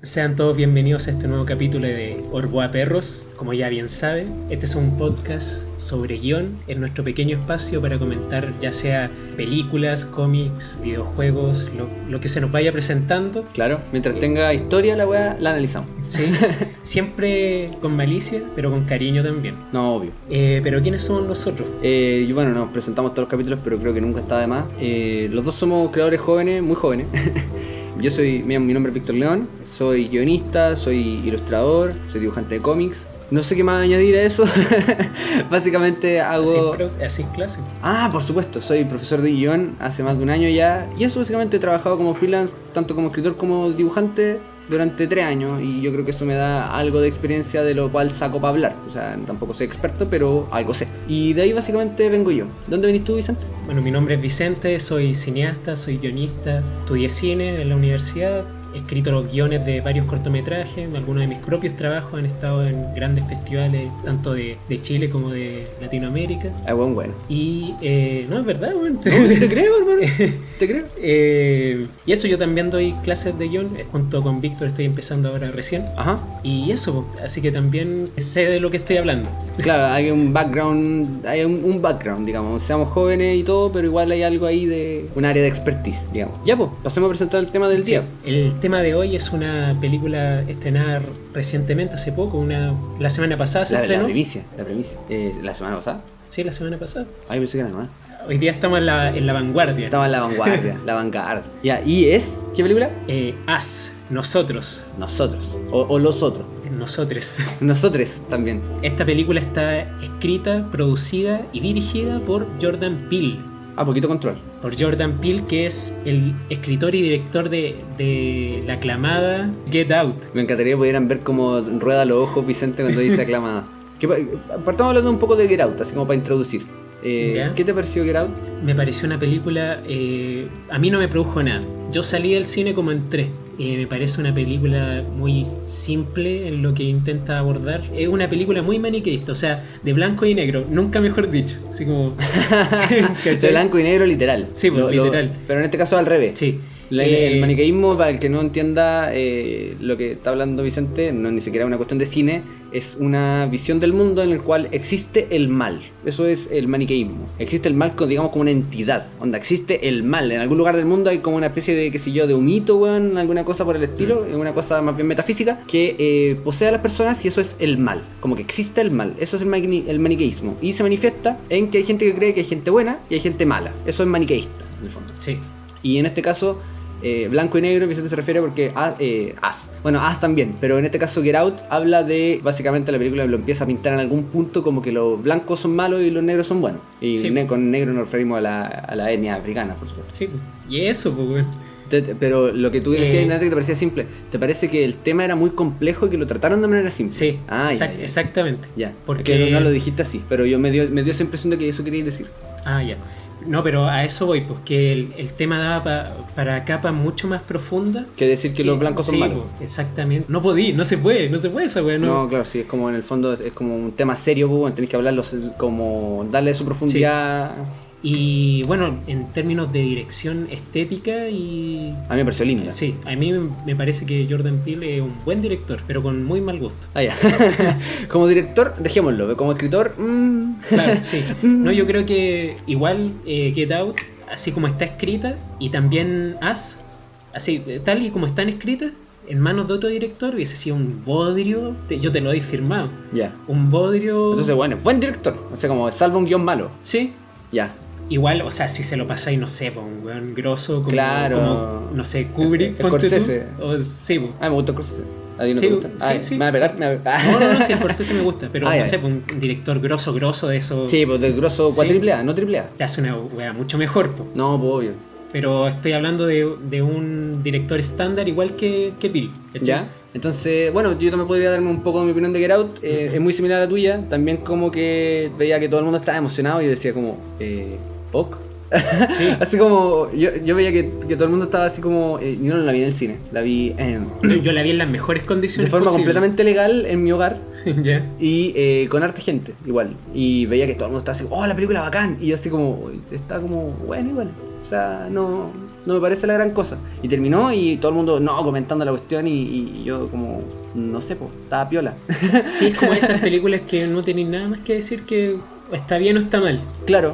Sean todos bienvenidos a este nuevo capítulo de Orboa Perros. Como ya bien saben, este es un podcast sobre guión, en nuestro pequeño espacio para comentar ya sea películas, cómics, videojuegos, lo que se nos vaya presentando. Claro, mientras tenga historia la weá, la analizamos. Sí, siempre con malicia, pero con cariño también. No, obvio. Pero ¿quiénes somos nosotros? Y bueno, nos presentamos todos los capítulos, pero creo que nunca está de más. Los dos somos creadores jóvenes, muy jóvenes. Mi nombre es Víctor León, soy guionista, soy ilustrador, soy dibujante de cómics. No sé qué más añadir a eso. Básicamente hago... Así es clase. Ah, por supuesto, soy profesor de guión hace más de un año ya. Y eso básicamente he trabajado como freelance, tanto como escritor como dibujante, durante 3 años. Y yo creo que eso me da algo de experiencia de lo cual saco para hablar. O sea, tampoco soy experto, pero algo sé. Y de ahí básicamente vengo yo. ¿Dónde venís tú, Vicente? Bueno, mi nombre es Vicente, soy cineasta, soy guionista, estudié cine en la universidad, he escrito los guiones de varios cortometrajes, algunos de mis propios trabajos han estado en grandes festivales, tanto de Chile como de Latinoamérica. Ah, bueno. Y no, es verdad, bueno. No, si te creo, hermano. Si te creo. Y eso, yo también doy clases de guión, junto con Víctor estoy empezando ahora recién. Ajá. Y eso, así que también sé de lo que estoy hablando. Claro, hay un background, digamos. Seamos jóvenes y todo, pero igual hay algo ahí de un área de expertise, digamos. Ya, pues, pasemos a presentar el tema del día. El tema de hoy es una película estrenada recientemente, hace poco, la semana pasada se estrenó. La premisa. ¿La semana pasada? Sí, la semana pasada. Ay, pensé que era nueva. Hoy día estamos en la vanguardia. Estamos en la vanguardia, la vanguardia. Ya, ¿y es? ¿Qué película? Us, nosotros. Nosotros, o los otros. Nosotros. Nosotros también. Esta película está escrita, producida y dirigida por Jordan Peele. Poquito control. Por Jordan Peele, que es el escritor y director de la aclamada Get Out. Me encantaría que pudieran ver cómo rueda los ojos Vicente cuando dice aclamada. Partamos hablando un poco de Get Out, así como para introducir. ¿Qué te pareció Get Out? Me pareció una película... a mí no me produjo nada. Yo salí del cine como entré. Me parece una película muy simple en lo que intenta abordar. Es una película muy maniqueísta, o sea, de blanco y negro, nunca mejor dicho. Así como... De blanco y negro literal. Sí, literal. Pero en este caso al revés. Sí. El maniqueísmo, para el que no entienda lo que está hablando Vicente, no es ni siquiera una cuestión de cine, es una visión del mundo en el cual existe el mal. Eso es el maniqueísmo. Existe el mal, digamos, como una entidad. Onda, existe el mal. En algún lugar del mundo hay como una especie de, qué sé yo, de un mito, weón, alguna cosa por el estilo, una cosa más bien metafísica, que posee a las personas y eso es el mal. Como que existe el mal. Eso es el maniqueísmo. Y se manifiesta en que hay gente que cree que hay gente buena y hay gente mala. Eso es maniqueísta, en el fondo. Sí. Y en este caso... blanco y negro, Vicente se refiere porque Us. Bueno, Us también, pero en este caso Get Out habla de, básicamente la película lo empieza a pintar en algún punto como que los blancos son malos y los negros son buenos. Y sí, con negro nos referimos a la etnia africana, por supuesto. Sí, y eso, pues, bueno. Pero lo que tú decías antes que te parecía simple, ¿te parece que el tema era muy complejo y que lo trataron de manera simple? Sí, exactamente. Ya, porque no lo dijiste así, pero me dio esa impresión de que eso querías decir. Ya. No, pero a eso voy, porque el tema daba para capas mucho más profundas. Que decir que los blancos son malos. Exactamente. No se puede esa weá. No, claro, sí, es como en el fondo, es como un tema serio, pues, tenés que hablarlo, como darle su profundidad. Sí. Y bueno, en términos de dirección estética y... A mí me pareció linda. Sí, a mí me parece que Jordan Peele es un buen director, pero con muy mal gusto. Ya. Como director, dejémoslo, como escritor... Claro, sí. No, yo creo que igual Get Out, así como está escrita, y también Us, así, tal y como están escritas, en manos de otro director hubiese sido un bodrio, yo te lo he firmado. Ya. Un bodrio... Entonces, bueno, buen director, o sea, como salva un guión malo. Sí. Ya. Igual, o sea, si se lo pasáis, no sé, un weón grosso como, claro. como, no sé, Kubrick, Scorsese. Sí, me gusta Scorsese. ¿A ti no sí, te gusta? Sí. ¿Me va a pegar? No, sí, Scorsese me gusta, pero no sé, un director grosso de eso. Sí, pues del grosso triple A, no triple A. Te hace una wea mucho mejor, pues. No, pues obvio. Pero estoy hablando de un director estándar igual que Peele. ¿Ya? Entonces, bueno, yo también podría darme un poco mi opinión de Get Out. Es muy similar a la tuya. También como que veía que todo el mundo estaba emocionado y decía como... ¿ok? Sí. Así como, yo veía que todo el mundo estaba así como, yo no la vi en el cine, la vi Yo la vi en las mejores de condiciones forma posibles. completamente legal en mi hogar. Ya. Y con harta gente, igual. Y veía que todo el mundo estaba así, oh, la película bacán. Y yo así como, está como, bueno, igual. O sea, no me parece la gran cosa. Y terminó y todo el mundo, no, comentando la cuestión y yo como, no sé, pues, estaba piola. Sí, es como esas películas que no tienen nada más que decir que está bien o está mal. Claro,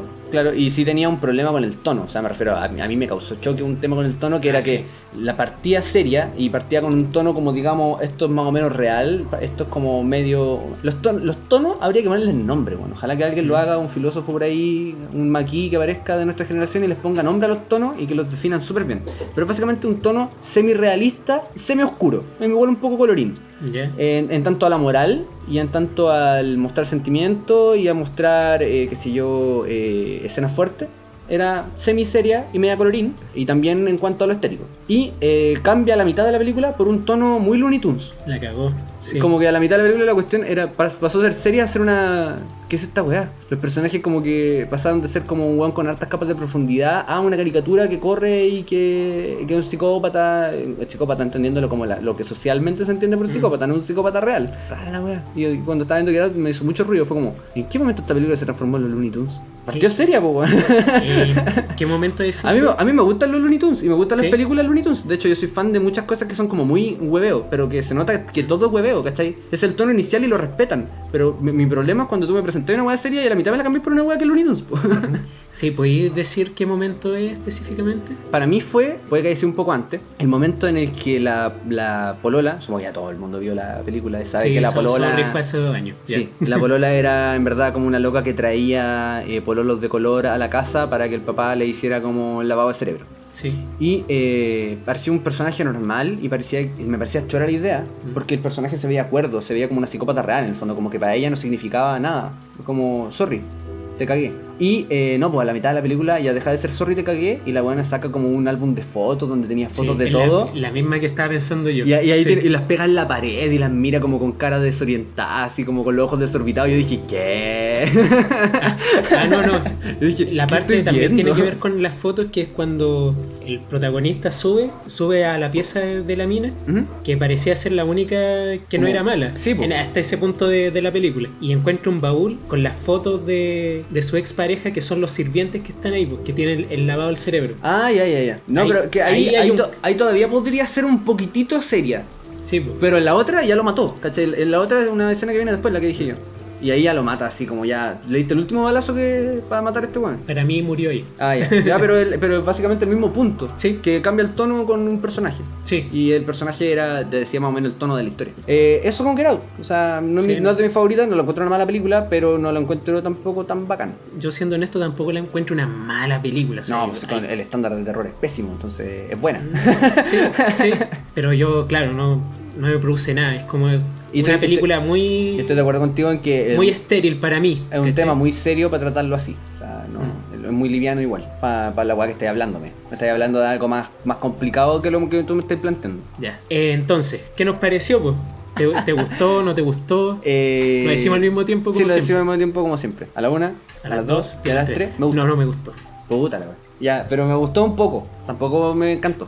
y sí tenía un problema con el tono. O sea, me refiero, a mí me causó choque un tema con el tono que era sí. que la partía seria y partía con un tono como, digamos, esto es más o menos real, esto es como medio... Los tonos habría que ponerles nombre, bueno. Ojalá que alguien lo haga, un filósofo por ahí, un maquis que aparezca de nuestra generación y les ponga nombre a los tonos y que los definan súper bien. Pero básicamente un tono semi-realista, semi-oscuro. A mí me huele un poco colorín. Yeah. En tanto a la moral y en tanto al mostrar sentimiento y a mostrar, qué sé yo, escenas fuertes. Era semi-seria y media colorín. Y también en cuanto a lo estético. Y cambia la mitad de la película por un tono muy Looney Tunes. La cagó. Sí. Como que a la mitad de la película la cuestión era pasó de ser seria a ser una... ¿Qué es esta weá? Los personajes como que pasaron de ser como un weón con hartas capas de profundidad a una caricatura que corre y que es un psicópata. Psicópata entendiéndolo como lo que socialmente se entiende por psicópata, no un psicópata real. Rara la weá. Y yo, cuando estaba viendo que era, me hizo mucho ruido. Fue como, ¿en qué momento esta película se transformó en los Looney Tunes? Partió seria, po, weón. ¿Qué momento es? A mí me gustan los Looney Tunes y me gustan ¿Sí? las películas Looney Tunes. De hecho, yo soy fan de muchas cosas que son como muy hueveo, pero que se nota que todo es hueveo, ¿cachai? Es el tono inicial y lo respetan. Pero mi problema es cuando tú me presenté una hueá seria y a la mitad me la cambié por una hueá que es Looney Tunes, po. Sí, ¿podéis decir qué momento es específicamente? Para mí puede que haya sido un poco antes, el momento en el que la polola, supongo que ya todo el mundo vio la película, sabe Sí, que la polola... Sorry fue hace 2 años. Sí, la polola era en verdad como una loca que traía pololos de color a la casa para que el papá le hiciera como el lavado de cerebro. Sí. Y parecía un personaje normal y me parecía chora la idea, porque el personaje se veía cuerdo, se veía como una psicópata real en el fondo, como que para ella no significaba nada, como sorry, te cagué. Y no, pues a la mitad de la película ya deja de ser sorry, te cagué, y la buena saca como un álbum de fotos donde tenía fotos de todo. La misma que estaba pensando yo. Y ahí sí. y las pega en la pared y las mira como con cara desorientada, así como con los ojos desorbitados. Yo dije, ¿qué? No. Yo dije, La ¿qué parte estoy también viendo? tiene que ver con las fotos, que es cuando el protagonista sube a la pieza de la mina, Ujú. que parecía ser la única que no Como- era mala, sí, po. hasta ese punto de la película. Y encuentra un baúl con las fotos de su expareja, que son los sirvientes que están ahí, que tienen el lavado del cerebro. Ah, ya. No, Ahí- pero que ahí hay ahí todavía podría ser un poquitito seria. Sí, po. Pero en la otra ya lo mató, ¿cachai? En la otra es una escena que viene después, la que dije yo. Y ahí ya lo mata, así como ya. ¿Le diste el último balazo que para matar a este weón? Para mí murió ahí. Ah, ya. Ya, pero es básicamente el mismo punto. Sí. Que cambia el tono con un personaje. Sí. Y el personaje era, te decía más o menos el tono de la historia. Eso con Get Out. O sea, no es, Sí, no es de mis favoritas, no lo encuentro una mala película, pero no lo encuentro tampoco tan bacán. Yo, siendo honesto, tampoco la encuentro una mala película. o sea, No, pues el estándar de terror es pésimo, entonces es buena. Sí. Pero yo, claro, no me produce nada. Es como Y una película muy, Yo estoy de acuerdo contigo en que muy estéril para mí. es un ¿cachai? tema muy serio para tratarlo así. O sea, no, es muy liviano igual, para la weá que estáis hablándome. Me estáis hablando de algo más complicado que lo que tú me estás planteando. Ya. Entonces, ¿qué nos pareció, pues? ¿Te gustó? ¿No te gustó? ¿Lo decimos al mismo tiempo como Sí, lo siempre? decimos al mismo tiempo como siempre. A la una, A las 2 y a las 3. Me gustó. No me gustó. Puta la weá. Ya, pero me gustó un poco. Tampoco me encantó.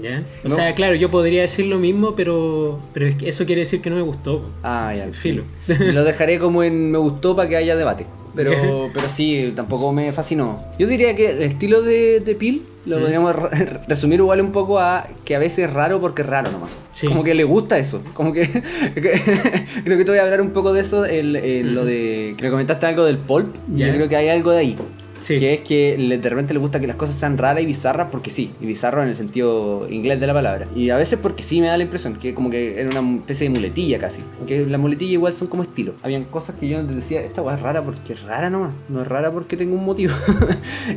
¿Ya? O No. sea, claro, yo podría decir lo mismo, pero es que eso quiere decir que no me gustó. Po. Ah, ya. Filo. Lo dejaré como en me gustó para que haya debate. Pero sí, tampoco me fascinó. Yo diría que el estilo de Peele lo podríamos resumir igual un poco a que a veces es raro porque es raro nomás. Sí. Como que le gusta eso. Como que creo que te voy a hablar un poco de eso, lo de que le comentaste algo del pulp. Ya. Yo creo que hay algo de ahí. Sí. Que es que de repente le gusta que las cosas sean raras y bizarras porque sí, y bizarro en el sentido inglés de la palabra. Y a veces porque sí me da la impresión que como que era una especie de muletilla casi. Porque las muletillas igual son como estilo. Habían cosas que yo decía, esta weá es rara porque es rara nomás, no es rara porque tengo un motivo.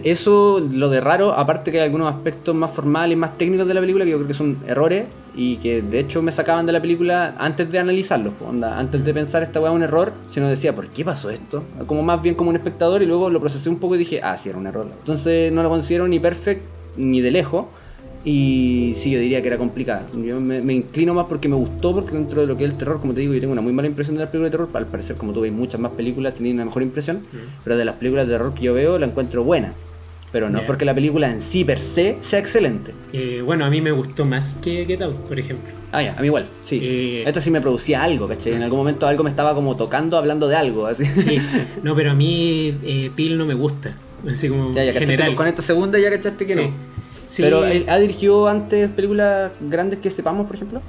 Eso, lo de raro, aparte que hay algunos aspectos más formales, más técnicos de la película que yo creo que son errores y que de hecho me sacaban de la película antes de analizarlos, antes de pensar esta weá es un error, sino decía, ¿por qué pasó esto? Como más bien como un espectador y luego lo procesé un poco y dije, sí, era un error. Entonces no lo considero ni perfect ni de lejos y sí, yo diría que era complicada. Yo me inclino más porque me gustó, porque dentro de lo que es el terror, como te digo, yo tengo una muy mala impresión de las películas de terror. Al parecer, como tú ves muchas más películas, tenía una mejor impresión, pero de las películas de terror que yo veo la encuentro buena. pero no Ya. porque la película en sí per se sea excelente. Bueno, a mí me gustó más que Get Out, por ejemplo. Ah, ya, a mí igual, sí. Esto sí me producía algo, ¿cachai? En algún momento algo me estaba como tocando hablando de algo, así. Sí, no, pero a mí Peele no me gusta, así como Ya, en ¿cachaste? general. Con esta segunda ya cachaste que Sí. no. Sí, Pero ¿él ha dirigido antes películas grandes que sepamos, por ejemplo?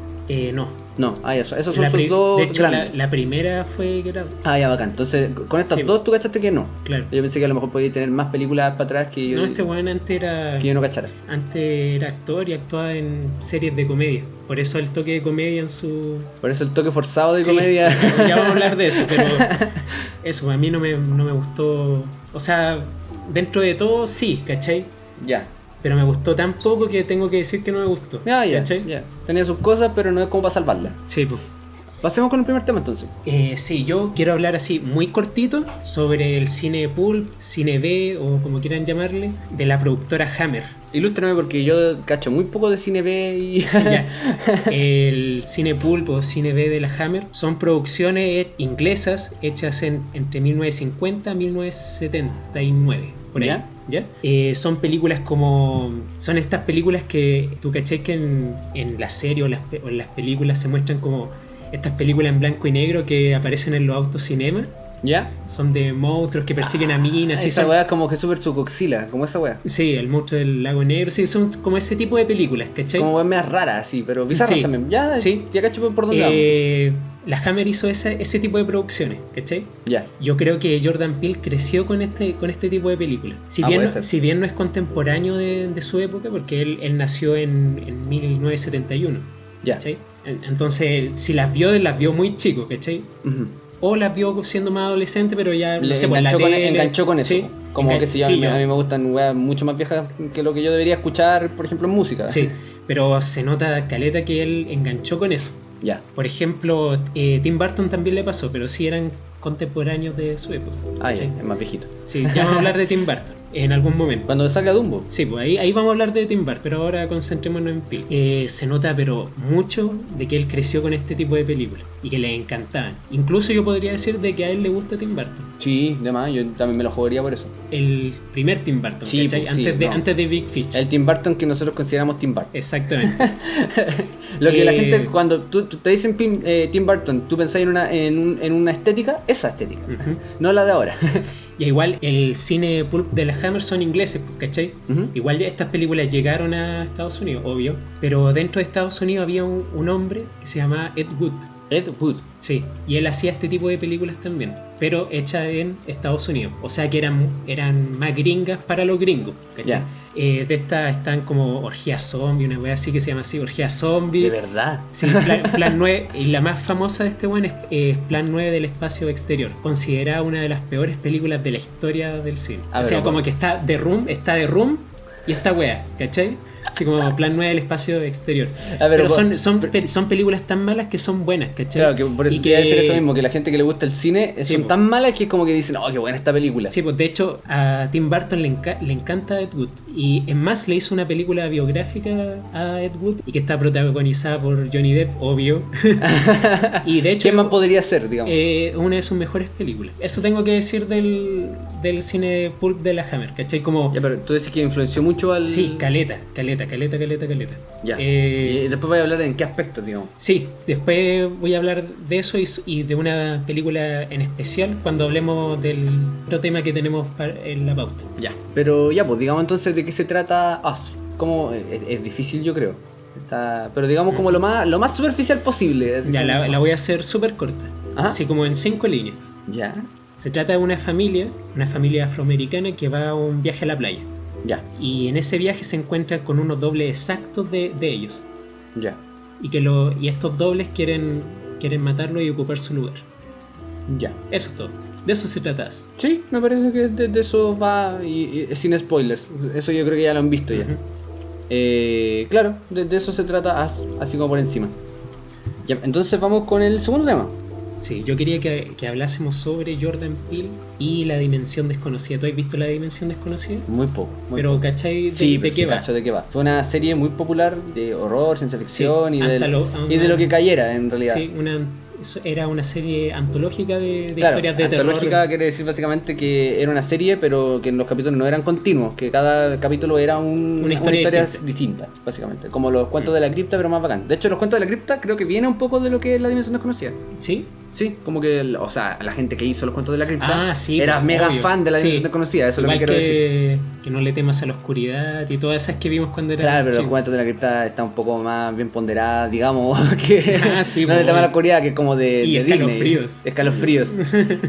no. No, esos son La sus dos de hecho, grandes. la primera fue Get Out, Ah, ya, bacán. Entonces, con estas Sí. dos tú cachaste que no. claro. Yo pensé que a lo mejor podía tener más películas para atrás que yo, No, este weón antes que yo no cachara. era actor y actuaba en series de comedia. Por eso el toque de comedia en su... Por eso el toque forzado de Sí, comedia. ya vamos a hablar de eso, pero eso, a mí no me gustó. O sea, dentro de todo sí, ¿cachai? Ya. Pero me gustó tan poco que tengo que decir que no me gustó. Ya. ¿Cachai? Tenía sus cosas, pero no es como para salvarla. Sí, pues. Pasemos con el primer tema entonces. Sí, yo quiero hablar así muy cortito sobre el cine pulp, cine B o como quieran llamarle, de la productora Hammer. Ilústrame porque yo cacho muy poco de cine B y... Ya. El cine pulp o cine B de la Hammer son producciones inglesas hechas entre 1950 y 1979, por ahí. ¿Ya? ¿Ya? Son películas como... Son estas películas que tú caché que en la serie o en las películas se muestran como estas películas en blanco y negro que aparecen en los autocinemas. ¿Ya? Son de monstruos que persiguen a minas. Esa son- weá es como que super Tsukuxila, como esa weá. Sí, el monstruo del lago negro. Sí, son como ese tipo de películas, ¿cachai? Como weá más raras, sí, pero bizarras Sí. también. Ya, Sí. ya cacho por dónde vamos. La Hammer hizo ese tipo de producciones, ¿cachai? Ya. Yo creo que Jordan Peele creció con este tipo de películas. Si bien, puede ser. si bien no es contemporáneo de su época, porque él nació en 1971, Ya. ¿cachai? Entonces, si las vio muy chico, ¿cachai? Ujú. O las vio siendo más adolescente, pero ya Le no sé, por la tele. enganchó con eso. Sí, Como que si sí, a mí me gustan weas mucho más viejas que lo que yo debería escuchar, por ejemplo, en música. sí, pero se nota caleta que él enganchó con eso. Ya. Por ejemplo, Tim Burton también le pasó, pero sí eran contemporáneos de su época. Ah, ya, ¿cachai? es más viejito. Sí, ya vamos a hablar de Tim Burton en algún momento. Cuando salga Dumbo. Sí, pues ahí vamos a hablar de Tim Burton, pero ahora concentrémonos en Peele. Se nota pero mucho de que él creció con este tipo de películas y que le encantaban. Incluso yo podría decir de que a él le gusta Tim Burton. Sí, demás, yo también me lo jugaría por eso. El primer Tim Burton, Sí, ¿cachai? pues, sí, Antes de Big Fish. El Tim Burton que nosotros consideramos Tim Burton. Exactamente. Lo que la Eh, gente, cuando tú te dicen Tim Burton, tú pensás en una estética, esa estética, Ujú. no la de ahora. Y igual el cine pulp de la Hammer son ingleses, pues, ¿cachai? Ujú. Igual ya estas películas llegaron a Estados Unidos, obvio. Pero dentro de Estados Unidos había un hombre que se llamaba Ed Wood. Ed Wood. Sí, y él hacía este tipo de películas también, pero hechas en Estados Unidos. O sea que eran más gringas para los gringos, ¿cachai? Ya. De estas están como Orgía Zombie, una wea así que se llama así, Orgía Zombie. De verdad. Sí, Plan 9, y la más famosa de este buen es Plan 9 del espacio exterior, considerada una de las peores películas de la historia del cine. A O sea, ver, como que está The Room y esta wea, ¿cachai? Así como Plan 9 del espacio exterior. A ver, Pero son películas tan malas que son buenas, ¿cachai? Claro, que por eso Y quería decir eso mismo, que la gente que le gusta el cine Sí, son po. tan malas que es como que dicen, oh, qué buena esta película. Sí, pues de hecho a Tim Burton le encanta Ed Wood. Y es más, le hizo una película biográfica a Ed Wood y que está protagonizada por Johnny Depp, obvio. Y de hecho ¿Qué más podría ser, digamos? una de sus mejores películas. Eso tengo que decir del cine pulp de la Hammer, ¿cachai? Como... Ya, pero tú dices que influenció mucho al... Sí, caleta. Ya. Eh, Y después voy a hablar en qué aspectos, digamos. Sí, después voy a hablar de eso y de una película en especial cuando hablemos del otro tema que tenemos en la pauta. Ya. Pero ya, pues digamos entonces de qué se trata Us. Como es difícil, yo creo. Pero digamos como lo más superficial posible. así Ya, como- la voy a hacer súper corta, Ajá. así como en 5 líneas. Ya. Se trata de una familia afroamericana que va a un viaje a la playa. Ya. Y en ese viaje se encuentra con unos dobles exactos de ellos. Ya. Y estos dobles quieren matarlo y ocupar su lugar. Ya. Eso es todo. De eso se trata. Sí, me parece que de eso va y sin spoilers. Eso yo creo que ya lo han visto ya. Ujú. Claro, de eso se trata Us, así como por encima. Ya, entonces vamos con el segundo tema. Sí, yo quería que hablásemos sobre Jordan Peele y La Dimensión Desconocida. ¿Tú has visto La Dimensión Desconocida? Muy poco. Muy Pero poco. ¿cachai Sí, de pero qué sí va? cacho de qué va. Fue una serie muy popular de horror, ciencia ficción Sí, y de lo que cayera en realidad. Sí, era una serie antológica de Claro, historias de antológica terror. quiere decir básicamente que era una serie, pero que los capítulos no eran continuos, que cada capítulo era una historia distinta, básicamente. Como los cuentos de la cripta, pero más bacán. De hecho, los cuentos de la cripta creo que viene un poco de lo que es la dimensión desconocida. ¿Sí? Sí, como que, o sea, la gente que hizo los cuentos de la cripta Sí, era mega obvio. fan de la dimensión Sí. desconocida, eso Igual es lo que quiero decir. que no le temas a la oscuridad y todas esas que vimos cuando era Claro, pero los chico. cuentos de la cripta están un poco más bien ponderadas, digamos, que Sí, no le tema a la oscuridad, que es como de, Y de escalofríos. Disney. Escalofríos.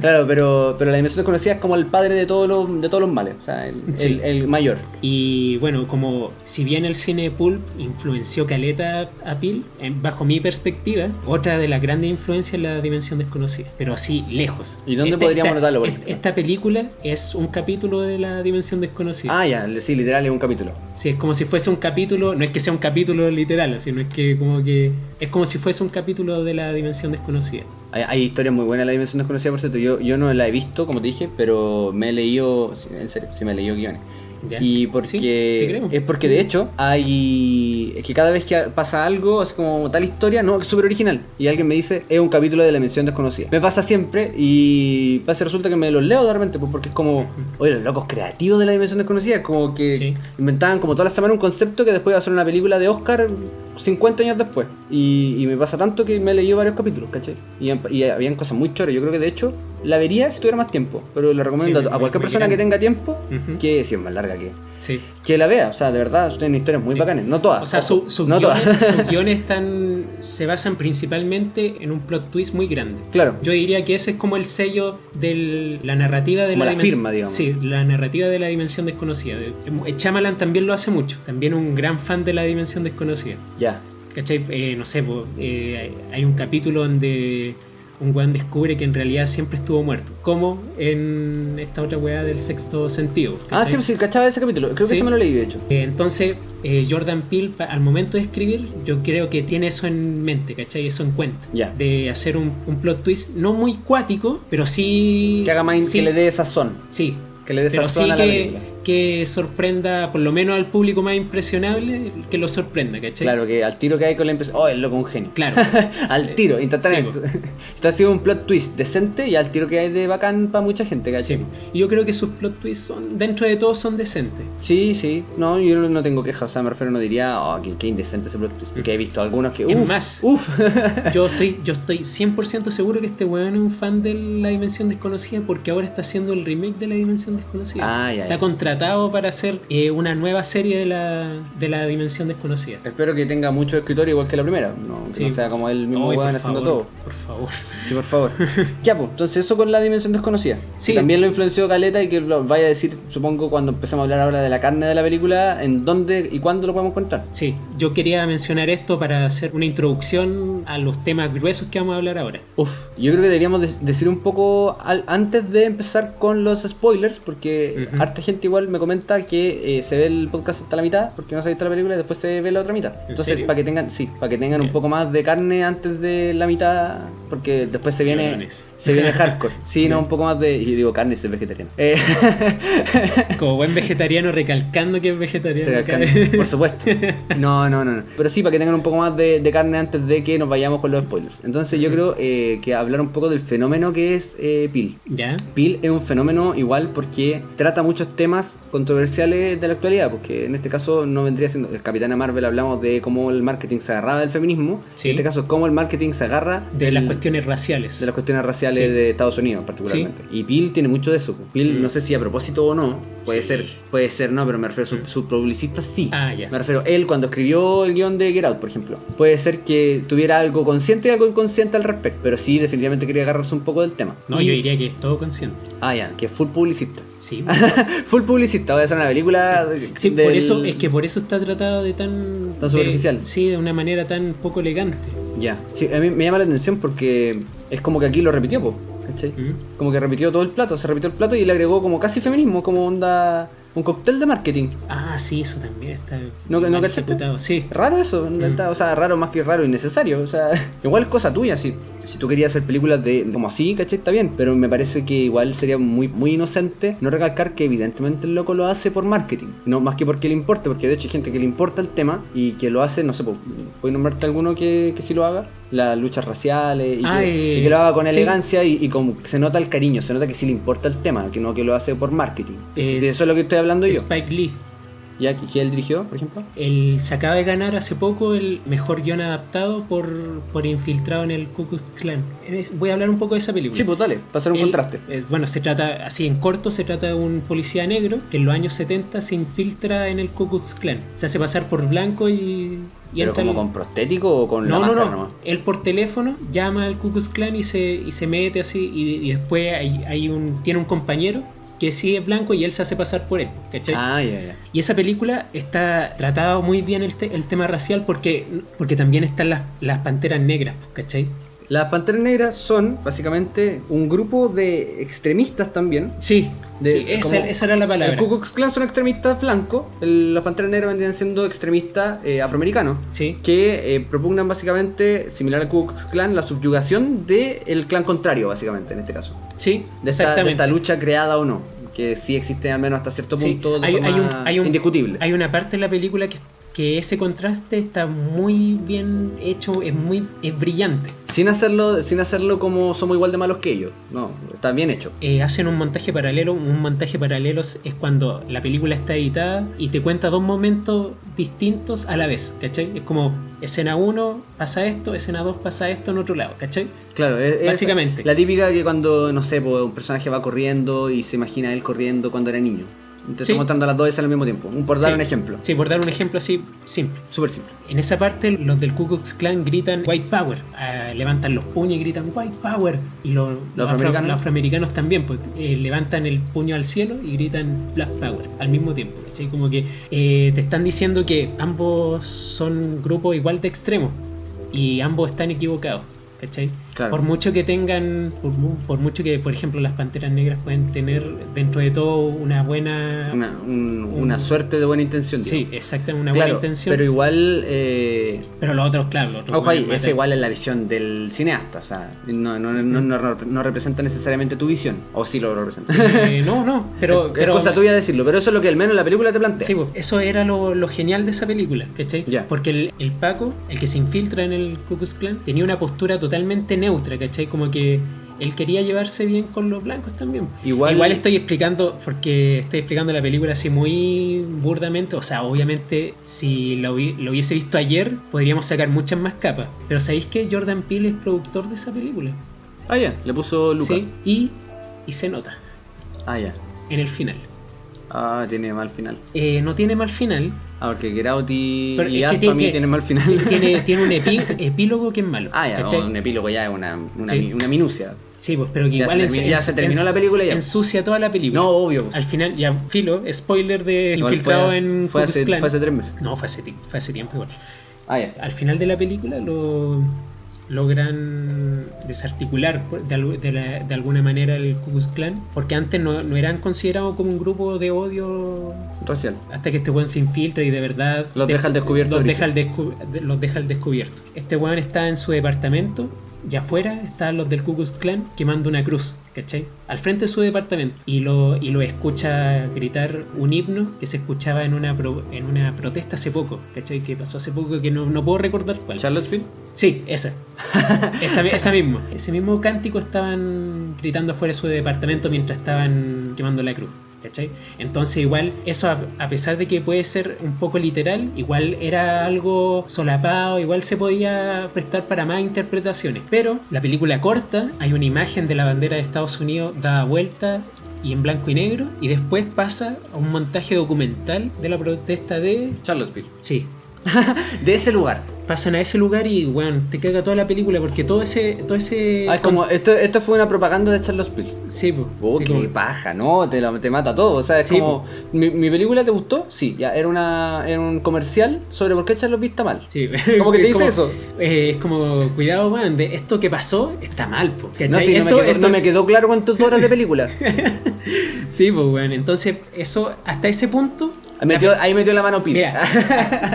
Claro, pero la dimensión desconocida es como el padre de todos los males, o sea, Sí. el mayor. Y bueno, como si bien el cine pulp influenció caleta a Peele, bajo mi perspectiva, otra de las grandes influencias es la dimensión desconocida, pero así lejos. ¿Y dónde podríamos notarlo, por ejemplo? Esta película es un capítulo de la dimensión desconocida. Ah, ya, sí, literal es un capítulo. Sí, es como si fuese un capítulo, no es que sea un capítulo literal, sino es que como que es como si fuese un capítulo de la dimensión desconocida. Hay historias muy buenas de la dimensión desconocida, por cierto. Yo no la he visto, como te dije, pero me he leído, en serio, sí me he leído guiones. ¿Ya? Y Sí, te creo. es porque de hecho es que cada vez que pasa algo, es como tal historia, no, es súper original. Y alguien me dice, es un capítulo de la dimensión desconocida. Me pasa siempre y resulta que me los leo de repente, pues, porque es como, oye, los locos creativos de la dimensión desconocida, es como que Sí. inventaban como toda la semana un concepto que después iba a ser una película de Oscar 50 años después. Y me pasa tanto que me he leído varios capítulos, ¿cachai? Y habían cosas muy choras. Yo creo que de hecho la vería si tuviera más tiempo. Pero le recomiendo Sí, a cualquier muy persona que grande. tenga tiempo, Ujú. que si es más larga Sí. que la vea. O sea, de verdad, tienen historias muy Sí. bacanes. No todas. O sea, ojo, sus no guiones, todas. sus guiones se basan principalmente en un plot twist muy grande. Claro. Yo diría que ese es como el sello de la narrativa de Como la dimensión. firma, digamos. Sí, la narrativa de la dimensión desconocida. Shyamalan también lo hace mucho. También un gran fan de la dimensión desconocida. Ya. ¿Cachai? No sé, hay un capítulo donde un weón descubre que en realidad siempre estuvo muerto. Como en esta otra weá del sexto sentido. Ah, ¿cachai? sí, cachaba ese capítulo. Creo que Sí. eso me lo leí, de hecho. Entonces, Jordan Peele, al momento de escribir, yo creo que tiene eso en mente, ¿cachai? Eso en cuenta. Ya. De hacer un plot twist no muy cuático, pero sí... Que haga más, sí, que le dé sazón. Sí. Que le dé Pero sazón sí a la película. que sorprenda, por lo menos al público más impresionable, que lo sorprenda, ¿cachai? Claro, que al tiro que hay con la impresión. Oh, el loco un genio. Claro. Al Sí. tiro, instantáneamente. Sí, Esto ha sido un plot twist decente y al tiro que hay de bacán para mucha gente, ¿cachai? Sí. Y yo creo que sus plot twists son, dentro de todo, son decentes. Sí, sí, no, yo no tengo quejas, o sea, me refiero, no diría, oh, qué indecente ese plot twist, porque he visto algunos que, Es uff, más, uff, Yo estoy 100% seguro que este weón es un fan de la Dimensión Desconocida porque ahora está haciendo el remake de la Dimensión Desconocida. Ah, ya, Está ya. contratado para hacer una nueva serie de la Dimensión Desconocida. Espero que tenga mucho escritorio igual que la primera, no, que Sí. no sea como el mismo Ay, weón por haciendo favor, todo. Por favor. Sí, por favor. Ya, pues, entonces eso con la dimensión desconocida. Sí. Y también lo influenció Caleta y que lo vaya a decir, supongo, cuando empecemos a hablar ahora de la carne de la película, en dónde y cuándo lo podemos encontrar. Sí, yo quería mencionar esto para hacer una introducción a los temas gruesos que vamos a hablar ahora. Uf, yo creo que deberíamos decir un poco antes de empezar con los spoilers, porque Ujú. harta gente igual me comenta que se ve el podcast hasta la mitad, porque no se ha visto la película y después se ve la otra mitad. Entonces, serio? para que tengan, sí, para que tengan un Bien. poco más de carne antes de la mitad, porque después se viene Llorones. hardcore. Sí, no, Bien. un poco más de, y digo carne y soy vegetariano. Como buen vegetariano, recalcando que es vegetariano. Recalcando, por supuesto. No. Pero sí, para que tengan un poco más de carne antes de que nos vayamos con los spoilers. Entonces yo creo que hablar un poco del fenómeno que es Peele. ¿Ya? Peele es un fenómeno igual porque trata muchos temas controversiales de la actualidad, porque en este caso no vendría siendo el Capitana Marvel, hablamos de cómo el marketing se agarraba del feminismo, Sí. en este caso es cómo el marketing se agarra De las cuestiones raciales. de las cuestiones raciales Sí. de Estados Unidos particularmente. Y Peele tiene mucho de eso. Peele, no sé si a propósito o no, puede Sí. ser no, pero me refiero a sus publicistas sí. Ah, ya. Me refiero, él cuando escribió el guión de Get Out, por ejemplo, puede ser que tuviera algo consciente y algo inconsciente al respecto, pero sí definitivamente quería agarrarse un poco del tema. No, Y- yo diría que es todo consciente. Ah, ya, que es full publicista. Sí. Full publicista, voy a hacer una película. Sí, del- por eso está tratado de tan superficial. Sí, de una manera tan poco elegante. Ya. Sí, a mí me llama la atención porque es como que aquí lo repitió, po, ¿cachai? ¿Mm? Como que repitió todo el plato, se repitió el plato y le agregó como casi feminismo, como onda. Un cóctel de marketing. Ah, sí, eso también está ¿No mal cachaste? ejecutado. Sí. Raro eso, o sea, raro más que raro, innecesario. O sea, igual es cosa tuya, sí. Si tú querías hacer películas de como así, ¿cachai? Está bien, pero me parece que igual sería muy, muy inocente no recalcar que evidentemente el loco lo hace por marketing, no más que porque le importe, porque de hecho hay gente que le importa el tema y que lo hace, no sé, ¿puedes nombrarte alguno que sí lo haga? Las luchas raciales y que lo haga con elegancia y como se nota el cariño, se nota que sí le importa el tema, que no que lo hace por marketing. Eso es lo que estoy hablando yo. Spike Lee. ¿Ya? ¿Quién él dirigió, por ejemplo? Él se acaba de ganar hace poco el mejor guión adaptado por Infiltrado en el Ku Klux Klan. Voy a hablar un poco de esa película. Sí, pues dale, para hacer un contraste. Bueno, se trata, así en corto, se trata de un policía negro que en los años 70 se infiltra en el Ku Klux Klan. Se hace pasar por blanco y ¿Pero como con prostético o con la máscara nomás? Él por teléfono llama al Ku Klux Klan y se mete así y después tiene un compañero que sí es blanco y él se hace pasar por él, ¿cachai? Ya. Y esa película está tratado muy bien el tema racial porque también están las panteras negras, ¿cachai? Las panteras negras son básicamente un grupo de extremistas también. Sí, esa era la palabra. El Ku Klux Klan son extremistas blancos, las panteras negras vendrían siendo extremistas afroamericanos. Sí. Que propugnan básicamente, similar al Ku Klux Klan, la subyugación del clan contrario, básicamente, en este caso. Sí, exactamente. De esta lucha creada o no, que sí existe al menos hasta cierto punto de forma indiscutible. Hay una parte en la película que ese contraste está muy bien hecho, es brillante. Sin hacerlo como somos igual de malos que ellos. No, está bien hecho. Hacen un montaje paralelo. Un montaje paralelo es cuando la película está editada y te cuenta dos momentos distintos a la vez, ¿cachai? Es como escena 1 pasa esto, escena 2 pasa esto en otro lado, ¿cachai? Claro, básicamente. La típica que cuando, no sé, un personaje va corriendo y se imagina a él corriendo cuando era niño. Te estoy mostrando las dos escenas al mismo tiempo. Por dar un ejemplo. Sí, por dar un ejemplo así simple. Súper simple. En esa parte los del Ku Klux Klan gritan White Power. Levantan los puños y gritan White Power. Y los afroamericanos también, pues levantan el puño al cielo y gritan Black Power al mismo tiempo. ¿Cachai? Como que te están diciendo que ambos son grupos igual de extremos y ambos están equivocados. ¿Cachai? Claro. Por mucho que tengan, por mucho que, por ejemplo, las panteras negras pueden tener dentro de todo una buena... Una suerte de buena intención. Sí, digamos. exactamente, una buena intención. Pero igual... Pero los otros, claro. Ojo ahí, es igual en la visión del cineasta. O sea, no representa necesariamente tu visión. O sí lo representa. No, pero... Es cosa tuya decirlo, pero eso es lo que al menos la película te plantea. Sí, pues, eso era lo genial de esa película, ¿cachai? Ya. Porque el Paco, el que se infiltra en el Ku Klux Klan, tenía una postura totalmente neutra, ¿cachai? Como que él quería llevarse bien con los blancos también. Igual estoy explicando la película así muy burdamente. O sea, obviamente si lo hubiese visto ayer podríamos sacar muchas más capas. Pero ¿sabéis que Jordan Peele es productor de esa película? Ah, ya, le puso Lucas. Sí, y se nota. Ah, ya. En el final. Ah, tiene mal final. No tiene mal final. Porque Gerauti y As para mí tienen mal final. Tiene un epílogo que es malo. Ah, ya, un epílogo ya es una minucia. Sí, pues, pero que ya igual se terminó la película ya. Ensucia toda la película. No, obvio. Al final, ya, spoiler de Infiltrado en Ku Klux Klan. Fue hace 3 meses. No, fue hace tiempo igual. Ah, ya. Al final de la película logran desarticular de alguna manera el Ku Klux Klan, porque antes no eran considerados como un grupo de odio racial, hasta que este weón se infiltra y de verdad los deja al descubierto. Los deja al descubierto. Este weón está en su departamento y afuera están los del Ku Klux Klan quemando una cruz, ¿cachai? Al frente de su departamento y lo escucha gritar un himno que se escuchaba en una protesta hace poco, ¿cachai? Que pasó hace poco, que no puedo recordar cuál. ¿Charlottesville? Sí, esa misma. Ese mismo cántico estaban gritando afuera de su departamento mientras estaban quemando la cruz, ¿cachai? Entonces igual eso, a pesar de que puede ser un poco literal, igual era algo solapado, igual se podía prestar para más interpretaciones. Pero la película corta, hay una imagen de la bandera de Estados Unidos dada vuelta y en blanco y negro, y después pasa a un montaje documental de la protesta de Charlottesville. Sí. De ese lugar. Pasan a ese lugar y bueno, te caga toda la película porque todo ese como esto fue una propaganda de Charlottesville. Sí, pues. Qué paja, no, te mata todo. O sea, es como ¿mi película te gustó? Sí, ya era un comercial sobre por qué Charlottesville está mal. Sí. ¿Cómo que te dice eso? Es como, cuidado, man, de esto que pasó está mal, pues. No, sí, no me quedó claro cuántas horas de película. Sí, pues bueno, entonces eso hasta ese punto Ahí metió la mano Pil. Mira,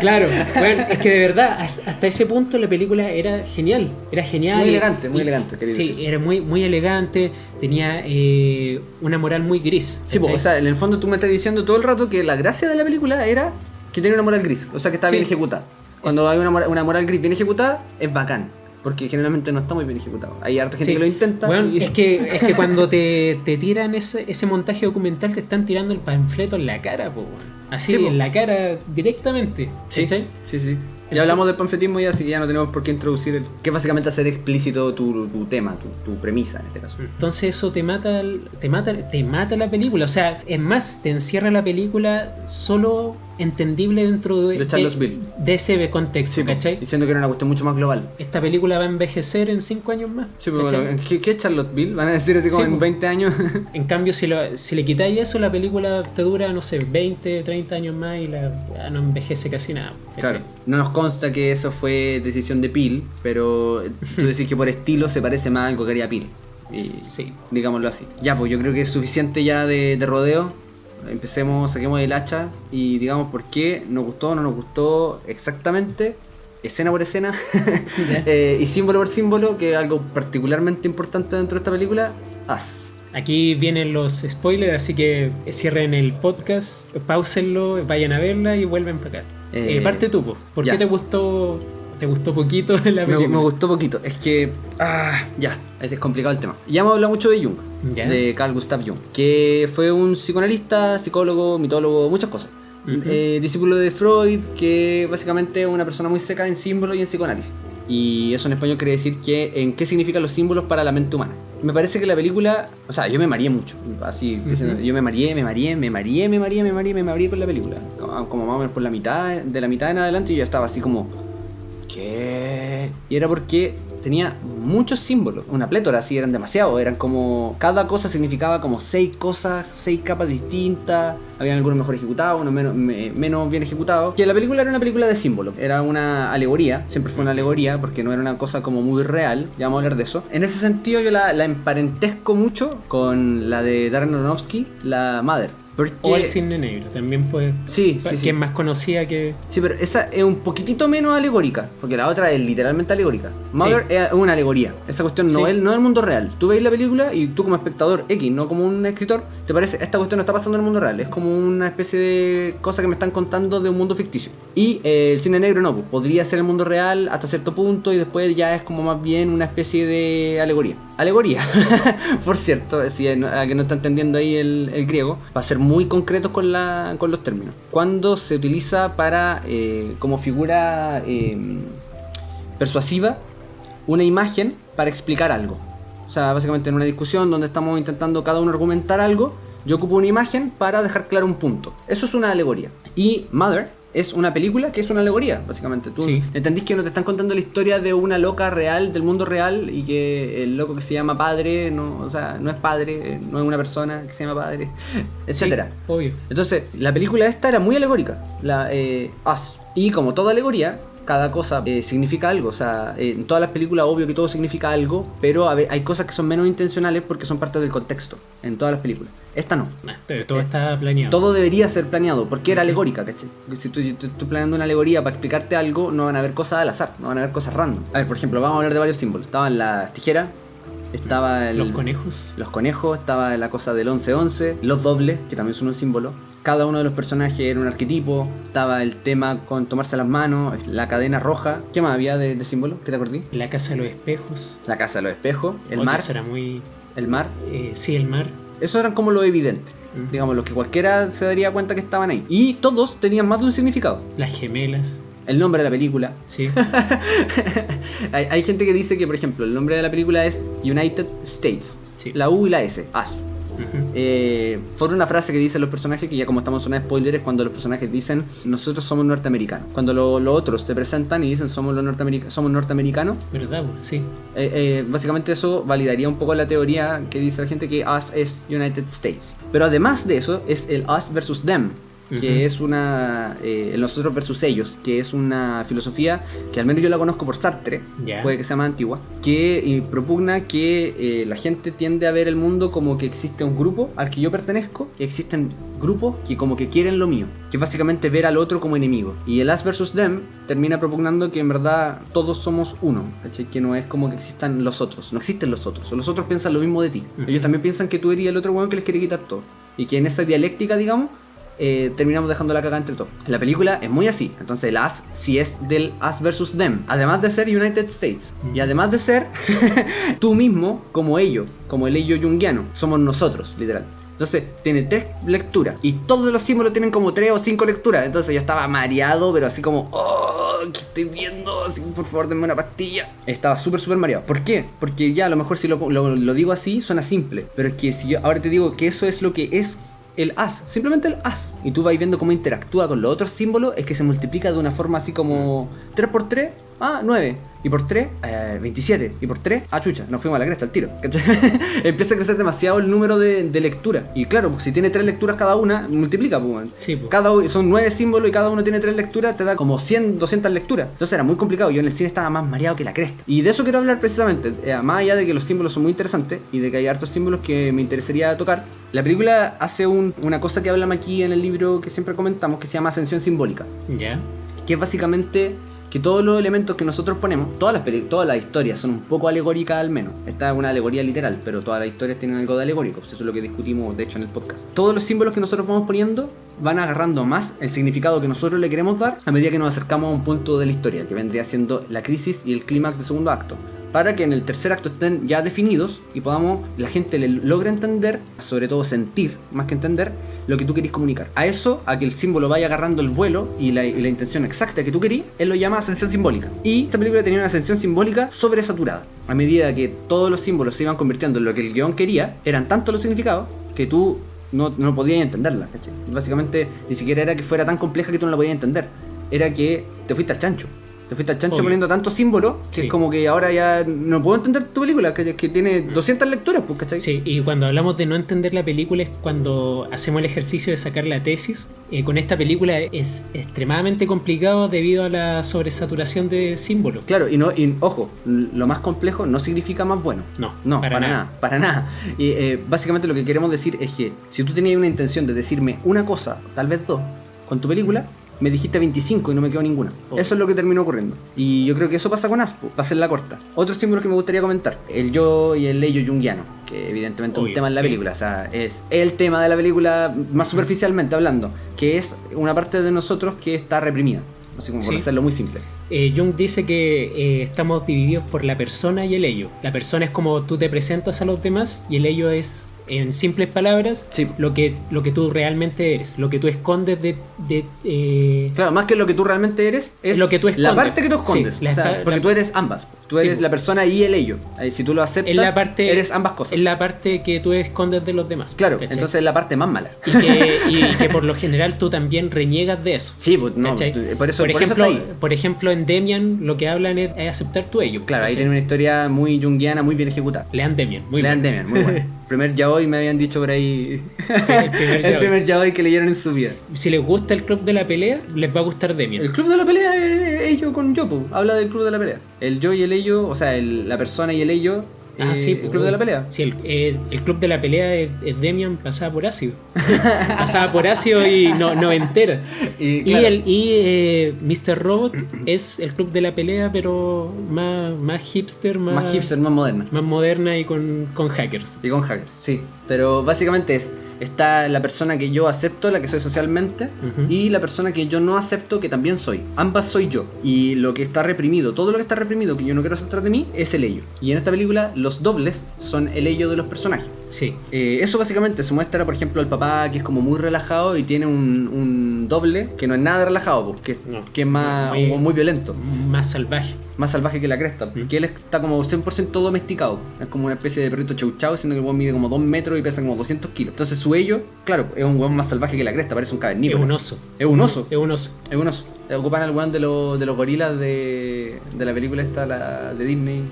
claro, bueno, es que de verdad, hasta ese punto la película era genial. Era genial. Muy elegante, querido. Sí, decir. era muy elegante, tenía una moral muy gris. Sí, o sea, en el fondo tú me estás diciendo todo el rato que la gracia de la película era que tenía una moral gris, o sea, que está bien ejecutada. Cuando hay una moral gris bien ejecutada, es bacán. Porque generalmente no está muy bien ejecutado. Hay harta gente que lo intenta. Bueno, es que cuando te tiran ese montaje documental, te están tirando el panfleto en la cara, po, bueno. Así, Sí, po. en la cara directamente. Sí, ¿Cachai? sí. Ya hablamos del panfletismo ya, así que ya no tenemos por qué introducir que es básicamente hacer explícito tu tema, tu premisa en este caso. Entonces eso te mata la película. O sea, es más, te encierra la película solo entendible dentro De Charlottesville. de ese contexto, Sí, ¿cachai? diciendo que era una cuestión mucho más global. Esta película va a envejecer en 5 años más. Sí, pero ¿cachai? bueno, ¿qué es Charlottesville? Van a decir así como Sí, en 20 años. En cambio, si le quitáis eso, la película te dura, no sé, 20, 30 años más y ya no envejece casi nada. ¿cachai? Claro, no nos consta que eso fue decisión de Pil, pero tú decís que por estilo se parece más a algo que haría Pil. Y, Sí. digámoslo así. Ya, pues yo creo que es suficiente ya de rodeo. Empecemos, saquemos el hacha y digamos por qué nos gustó o no nos gustó exactamente, escena por escena y símbolo por símbolo, que es algo particularmente importante dentro de esta película. Aquí vienen los spoilers, así que cierren el podcast, pausenlo, vayan a verla y vuelven para acá. Parte tú, ¿por ya. qué te gustó poquito la película? Me gustó poquito, es que es complicado el tema. Ya hemos hablado mucho de Jung, Ya. de Carl Gustav Jung, que fue un psicoanalista, psicólogo, mitólogo, muchas cosas. Discípulo de Freud, que básicamente es una persona muy seca en símbolos y en psicoanálisis. Y eso en español quiere decir que en qué significan los símbolos para la mente humana. Me parece que la película, o sea, yo me mareé mucho, así diciendo, yo me mareé con la película. Como más o menos por la mitad, de la mitad en adelante, yo estaba así como, ¿qué? Y era porque tenía muchos símbolos, una plétora, así eran demasiados, eran como, cada cosa significaba como 6 cosas, 6 capas distintas, habían algunos mejor ejecutados, unos menos bien ejecutados. Que la película era una película de símbolos, era una alegoría, siempre fue una alegoría, porque no era una cosa como muy real, ya vamos a hablar de eso. En ese sentido yo la emparentesco mucho con la de Darren Aronofsky, la Mother. Porque... O El Cisne Negro, también puede. Sí. Que es más conocida que. Sí, pero esa es un poquitito menos alegórica, porque la otra es literalmente alegórica. Mother es una alegoría. Esa cuestión no es el mundo real. Tú veis la película y tú como espectador X, no como un escritor, te parece, esta cuestión no está pasando en el mundo real. Es como una especie de cosa que me están contando de un mundo ficticio. Y El Cisne Negro no, pues, podría ser el mundo real hasta cierto punto y después ya es como más bien una especie de alegoría. Por cierto, si a que no está entendiendo ahí el griego, va a ser muy concretos con los términos. Cuando se utiliza para como figura persuasiva una imagen para explicar algo. O sea, básicamente en una discusión donde estamos intentando cada uno argumentar algo, yo ocupo una imagen para dejar claro un punto. Eso es una alegoría. Y Mother es una película que es una alegoría, básicamente. Tú entendís que no te están contando la historia de una loca real, del mundo real, y que el loco que se llama padre, no es padre, no es una persona que se llama padre, etcétera. Sí, obvio. Entonces, la película esta era muy alegórica, la Us. Y como toda alegoría, cada cosa significa algo. O sea, en todas las películas obvio que todo significa algo, pero hay cosas que son menos intencionales porque son parte del contexto. En todas las películas. Esta no. Pero todo está planeado. Todo debería ser planeado, porque era alegórica, ¿cachai? Si tú estás planeando una alegoría para explicarte algo, no van a haber cosas al azar, no van a haber cosas random. A ver, por ejemplo, vamos a hablar de varios símbolos. Estaban las tijeras, estaba los conejos. Los conejos, estaba la cosa del 11-11, los dobles, que también son un símbolo. Cada uno de los personajes era un arquetipo. Estaba el tema con tomarse las manos, la cadena roja. ¿Qué más había de símbolo? ¿Qué te acordé? La casa de los espejos. La casa de los espejos, el mar. Eso era muy... El mar. Sí, el mar. Eso eran como lo evidente. Digamos, lo que cualquiera se daría cuenta que estaban ahí. Y todos tenían más de un significado. Las gemelas. El nombre de la película. Sí. hay gente que dice que, por ejemplo, el nombre de la película es United States. Sí. La U y la S. Us. Por una frase que dicen los personajes, que ya como estamos en una spoiler, es cuando los personajes dicen nosotros somos norteamericanos. Cuando los otros se presentan y dicen somos norteamericanos. ¿Verdad? Sí. Básicamente eso validaría un poco la teoría que dice la gente que us es United States. Pero además de eso es el us versus them. que es una el nosotros versus ellos, que es una filosofía que al menos yo la conozco por Sartre, puede que sea más antigua, que propugna que la gente tiende a ver el mundo como que existe un grupo al que yo pertenezco y existen grupos que como que quieren lo mío, que es básicamente ver al otro como enemigo. Y el us versus them termina propugnando que en verdad todos somos uno, ¿cachai? Que no es como que existan los otros, no existen los otros piensan lo mismo de ti, ellos también piensan que tú eres el otro weón que les quiere quitar todo, y que en esa dialéctica, digamos, terminamos dejando la cagada entre todos. La película es muy así, entonces el us sí es del us versus them, además de ser United States, y además de ser tú mismo como ello, como el ello junguiano, somos nosotros, literal. Entonces tiene 3 lecturas y todos los símbolos tienen como 3 o 5 lecturas. Entonces yo estaba mareado, pero así como, oh, ¿qué estoy viendo? Así, por favor, denme una pastilla. Estaba súper mareado. ¿Por qué? Porque ya a lo mejor si lo digo así suena simple, pero es que si yo ahora te digo que eso es lo que es el as, simplemente el as, y tú vas viendo cómo interactúa con los otros símbolos, es que se multiplica de una forma así como 3 por 3, 9, y por 3, 27, y por 3, chucha, nos fuimos a la cresta al tiro. Empieza a crecer demasiado el número de lecturas, y claro, pues si tiene 3 lecturas cada una, multiplica, pues, sí, pues. Son 9 símbolos y cada uno tiene 3 lecturas, te da como 100, 200 lecturas. Entonces era muy complicado, yo en el cine estaba más mareado que la cresta. Y de eso quiero hablar precisamente, más allá de que los símbolos son muy interesantes, y de que hay hartos símbolos que me interesaría tocar. La película hace una cosa que hablamos aquí en el libro que siempre comentamos, que se llama ascensión simbólica. Ya. Que es básicamente que todos los elementos que nosotros ponemos, todas las historias son un poco alegóricas al menos. Esta es una alegoría literal, pero todas las historias tienen algo de alegórico. Eso es lo que discutimos de hecho en el podcast. Todos los símbolos que nosotros vamos poniendo van agarrando más el significado que nosotros le queremos dar a medida que nos acercamos a un punto de la historia, que vendría siendo la crisis y el clímax del segundo acto, para que en el tercer acto estén ya definidos y la gente le logre entender, sobre todo sentir, más que entender, lo que tú querís comunicar. A eso, a que el símbolo vaya agarrando el vuelo y la intención exacta que tú querís, él lo llama ascensión simbólica. Y esta película tenía una ascensión simbólica sobresaturada. A medida que todos los símbolos se iban convirtiendo en lo que el guión quería, eran tantos los significados que tú no podías entenderla, ¿cachai? Básicamente, ni siquiera era que fuera tan compleja que tú no la podías entender. Era que te fuiste al chancho. Te fuiste al chancho poniendo tantos símbolos que es como que ahora ya no puedo entender tu película, que tiene 200 lecturas, pues, ¿cachai? Sí, y cuando hablamos de no entender la película es cuando hacemos el ejercicio de sacar la tesis. Con esta película es extremadamente complicado debido a la sobresaturación de símbolos. Claro, y ojo, lo más complejo no significa más bueno. No, para nada. Y básicamente lo que queremos decir es que si tú tenías una intención de decirme una cosa, tal vez 2, con tu película, me dijiste 25 y no me quedó ninguna. Eso es lo que terminó ocurriendo. Y yo creo que eso pasa con Aspo, para hacer la corta. Otros símbolos que me gustaría comentar: el yo y el ello junguiano, que evidentemente es un tema en la película. O sea, es el tema de la película, más superficialmente hablando, que es una parte de nosotros que está reprimida. Así como por hacerlo muy simple. Jung dice que estamos divididos por la persona y el ello. La persona es como tú te presentas a los demás y el ello es, en simples palabras, lo que tú realmente eres, lo que tú escondes Claro, más que lo que tú realmente eres, es lo que tú escondes. La parte que tú escondes, porque tú eres ambas. Tú eres la persona y el ello. Si tú lo aceptas, eres ambas cosas. Es la parte que tú escondes de los demás. Claro, ¿cachai? Entonces es la parte más mala. Y que por lo general tú también reniegas de eso. Sí, pues no, por ejemplo, en Demian lo que hablan es aceptar tu ello. Claro, ¿cachai? Ahí tiene una historia muy junguiana, muy bien ejecutada. Lean Demian, muy bueno. Primer yaoi me habían dicho por ahí. El primer yaoi que leyeron en su vida. Si les gusta el club de la pelea, les va a gustar Demian. El club de la pelea es ello con yo, po. Habla del club de la pelea. El yo y el ello, o sea, la persona y el ello. Sí, el club de la pelea. Sí, el club de la pelea es Demian pasada por ácido. Pasada por ácido y no entera. Y Mr. Robot es el club de la pelea, pero más hipster, más moderna. Más moderna y con hackers. Y con hackers, sí. Pero básicamente está la persona que yo acepto, la que soy socialmente, y la persona que yo no acepto, que también soy. Ambas soy yo. Y lo que está reprimido, todo lo que está reprimido, que yo no quiero aceptar de mí, es el ello. Y en esta película, los dobles son el ello de los personajes. Sí. Eso básicamente se muestra, por ejemplo, el papá que es como muy relajado y tiene un doble que no es nada relajado, que es muy violento. Más salvaje. Más salvaje que la cresta, porque él está como 100% domesticado. Es como una especie de perrito chau chau, siendo que el hueón mide como 2 metros y pesa como 200 kilos. Entonces su ello, claro, es un hueón más salvaje que la cresta, parece un cavernícola. Es un oso. Ocupan al hueón de los gorilas de la película esta, la de Disney.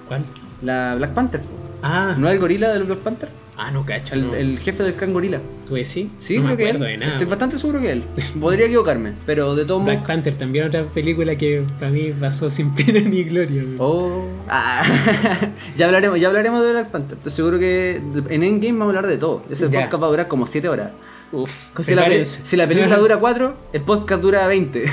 ¿Cuál? La Black Panther. Ah. ¿No es el gorila de los Black Panther? Ah, no cacho. El jefe del Can Gorila. ¿Tú decís? Sí, no creo me que acuerdo él. de nada. Estoy bastante seguro que él. Podría equivocarme, pero de todos modos. Black Panther también otra película que para mí pasó sin pena ni gloria. Oh. Ya hablaremos de Black Panther. Estoy seguro que en Endgame vamos a hablar de todo. Ese Ya. podcast va a durar como 7 horas. Uf, Si la película dura 4, el podcast dura 20.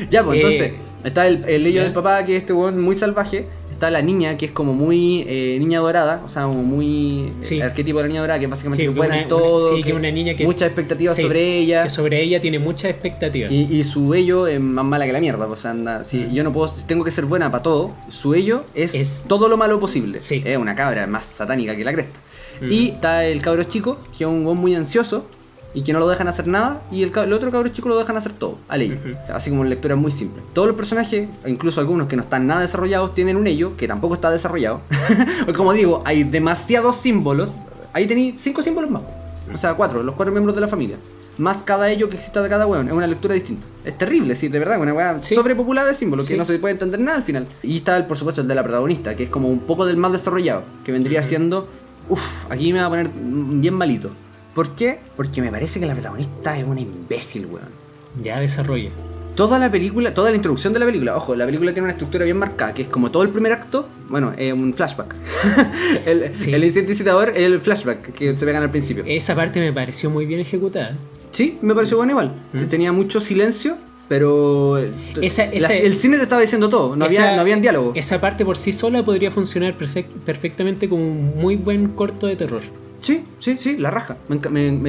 Ya, pues entonces, está el ello del papá, que es este weón muy salvaje. Está la niña, que es como muy niña dorada, o sea, como muy Sí. arquetipo de la niña dorada, que básicamente Sí, es buena una- en todo. sí, que una niña que- muchas expectativas sí, sobre ella. Que sobre ella tiene muchas expectativas. Y su ello es más mala que la mierda, pues, o sea, anda, si yo no puedo, tengo que ser buena para todo, su ello es todo lo malo posible. Sí. Es una cabra más satánica que la cresta. Mm. Y está el cabro chico, que es un weón muy ansioso y que no lo dejan hacer nada, y el otro cabro chico lo dejan hacer todo, al ello. Ujú. Así como en lectura muy simple. Todos los personajes, incluso algunos que no están nada desarrollados, tienen un ello que tampoco está desarrollado. Como digo, hay demasiados símbolos. Ahí tenéis 5 símbolos más. O sea, 4, los 4 miembros de la familia. Más cada ello que exista de cada weón. Es una lectura distinta. Es terrible, sí, de verdad. Una weá Sí. sobrepopulada de símbolos que Sí. no se puede entender nada al final. Y está, por supuesto, el de la protagonista, que es como un poco del más desarrollado. Que vendría siendo. Aquí me va a poner bien malito. ¿Por qué? Porque me parece que la protagonista es una imbécil, weón. Ya desarrolla. Toda la película, toda la introducción de la película, ojo, la película tiene una estructura bien marcada, que es como todo el primer acto, bueno, un flashback. Sí. El incidente incitador es el flashback que se pegan al principio. Esa parte me pareció muy bien ejecutada. Sí, me pareció bueno igual. Tenía mucho silencio, pero el cine te estaba diciendo todo, no había diálogo. Esa parte por sí sola podría funcionar perfectamente como un muy buen corto de terror. Sí, la raja. Me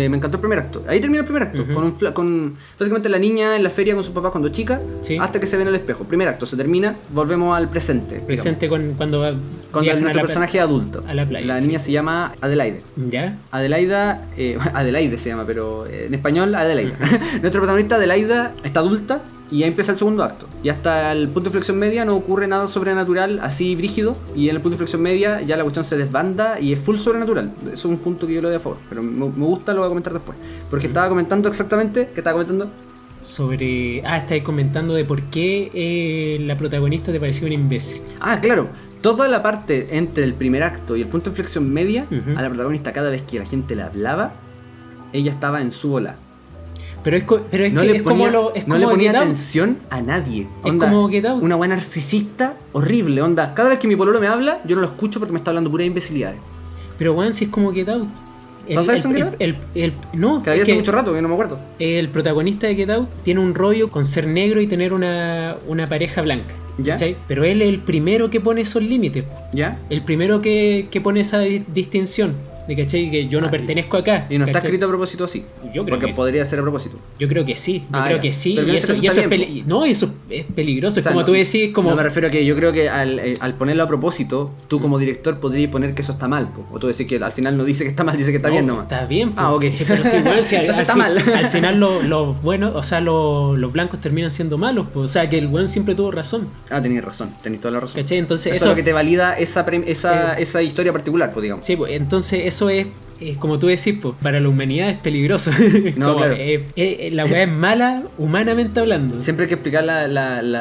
encantó el primer acto. Ahí termina el primer acto. Con básicamente la niña en la feria con sus papás cuando chica, Sí. hasta que se ve en el espejo. Primer acto, se termina, volvemos al presente. Presente cuando va Cuando viajan nuestro a la personaje es adulto. a la playa, La sí. niña se llama Adelaide. ¿Ya? Adelaida, Adelaide se llama, pero en español Adelaida. Nuestra protagonista Adelaida está adulta y ahí empieza el segundo acto. Y hasta el punto de inflexión media no ocurre nada sobrenatural así brígido. Y en el punto de inflexión media ya la cuestión se desbanda y es full sobrenatural. Eso es un punto que yo le doy a favor. Pero me gusta, lo voy a comentar después. Porque estaba comentando exactamente, ¿qué estaba comentando? Sobre... estáis comentando de por qué la protagonista te pareció un imbécil. Ah, claro. Toda la parte entre el primer acto y el punto de inflexión media, Ujú. a la protagonista cada vez que la gente le hablaba, ella estaba en su ola. Pero es No que le es ponía, como lo... Es no como le ponía Get Out. atención a nadie. Es como Get Out. Una buena narcisista horrible, onda. Cada vez que mi pololo me habla, yo no lo escucho porque me está hablando pura imbecilidades. Pero weón, si es como Get Out. ¿Pasa eso en Get Out? No, Que había es hace que mucho rato que no me acuerdo. el protagonista de Get Out tiene un rollo con ser negro y tener una pareja blanca. ¿Ya? ¿Cachai? Pero él es el primero que pone esos límites. ¿Ya? El primero que pone esa distinción. De, ¿cachai? Que yo no pertenezco acá. Y no está ¿cachai? escrito a propósito así. Yo creo porque que podría ser a propósito. Yo creo que sí. Yo Ah, creo ya. que sí. Pero Y en eso, ese y eso caso es, está bien, no, eso es peligroso. O sea, es como no, tú decís, como... No, me refiero a que yo creo que al ponerlo a propósito, tú como director podrías poner que eso está mal. Po. O tú decir que al final no dice que está mal, dice que está No, bien nomás. Está bien, pues. Ah, ok. Sí, pero sí, igual, sí, Entonces al está fin- mal. Al final los buenos, o sea, los blancos terminan siendo malos, pues. O sea, que el buen siempre tuvo razón. Ah, tenéis razón, tenéis toda la razón. ¿Cachai? Entonces Eso es lo que te valida esa historia particular, pues digamos. Sí, pues, entonces eso es como tú decís, pues, para la humanidad es peligroso. No, Como, claro. La weá es mala humanamente hablando. Siempre hay que explicar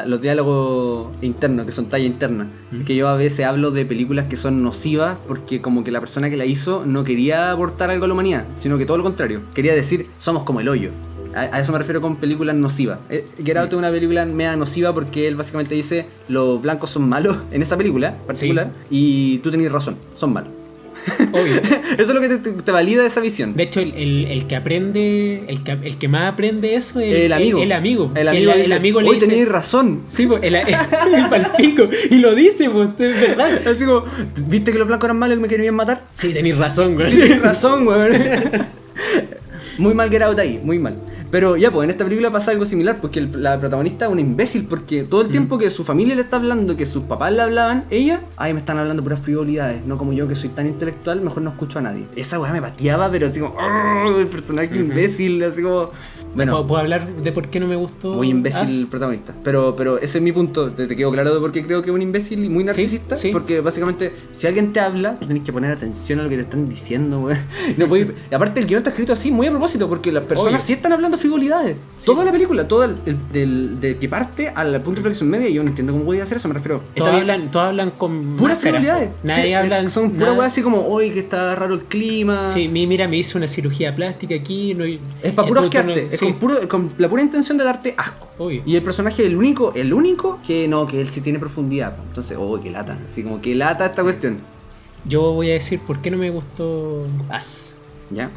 los diálogos internos, que son talla interna. Que yo a veces hablo de películas que son nocivas porque como que la persona que la hizo no quería aportar algo a la humanidad, sino que todo lo contrario. Quería decir, somos como el hoyo. A eso me refiero con películas nocivas. Get Out es una película media nociva porque él básicamente dice, los blancos son malos en esa película particular y tú tenés razón, son malos. Obvio. Eso es lo que te valida esa visión. De hecho, el que aprende, el que más aprende eso es El amigo. El amigo. El Que amigo dice, el amigo le hoy dice... tenéis razón. Sí, pues, el palpico. Y lo dice, pues, es verdad. Así como, ¿viste que los blancos eran malos y me querían matar? Sí, tenéis razón, güey. Sí, tienes razón, weón. Muy mal Get Out ahí, muy mal. Pero ya, pues en esta película pasa algo similar, porque la protagonista es una imbécil, porque todo el tiempo que su familia le está hablando, que sus papás le hablaban, ella, ay, me están hablando puras frivolidades, no como yo que soy tan intelectual, mejor no escucho a nadie. Esa weá me pateaba, pero así como, oh, el personaje imbécil, así como... Bueno, ¿Puedo hablar de por qué no me gustó? muy imbécil Us? el protagonista. Pero ese es mi punto. Te quedó claro de por qué creo que es un imbécil y muy narcisista. Sí. Porque básicamente, si alguien te habla, tú tenés que poner atención a lo que te están diciendo, güey. No podés- y aparte, el guión está escrito así, muy a propósito, porque las personas Obvio. sí están hablando frivolidades. Sí. Toda la película, de que parte al punto de inflexión media, yo no entiendo cómo podía hacer eso, me refiero. Todos Está bien. hablan con Puras máscaras, frivolidades. po. Nadie Sí, habla. son puras nada. weas así como, hoy que está raro el clima. Sí, mira, me hice una cirugía plástica aquí. No, Es para puro no, asquearte, es sí, con la pura intención de darte asco. obvio. Y el personaje, el único que él sí tiene profundidad. Po. Entonces, qué lata. Así como que lata esta cuestión. Yo voy a decir por qué no me gustó Us. ¿Ya?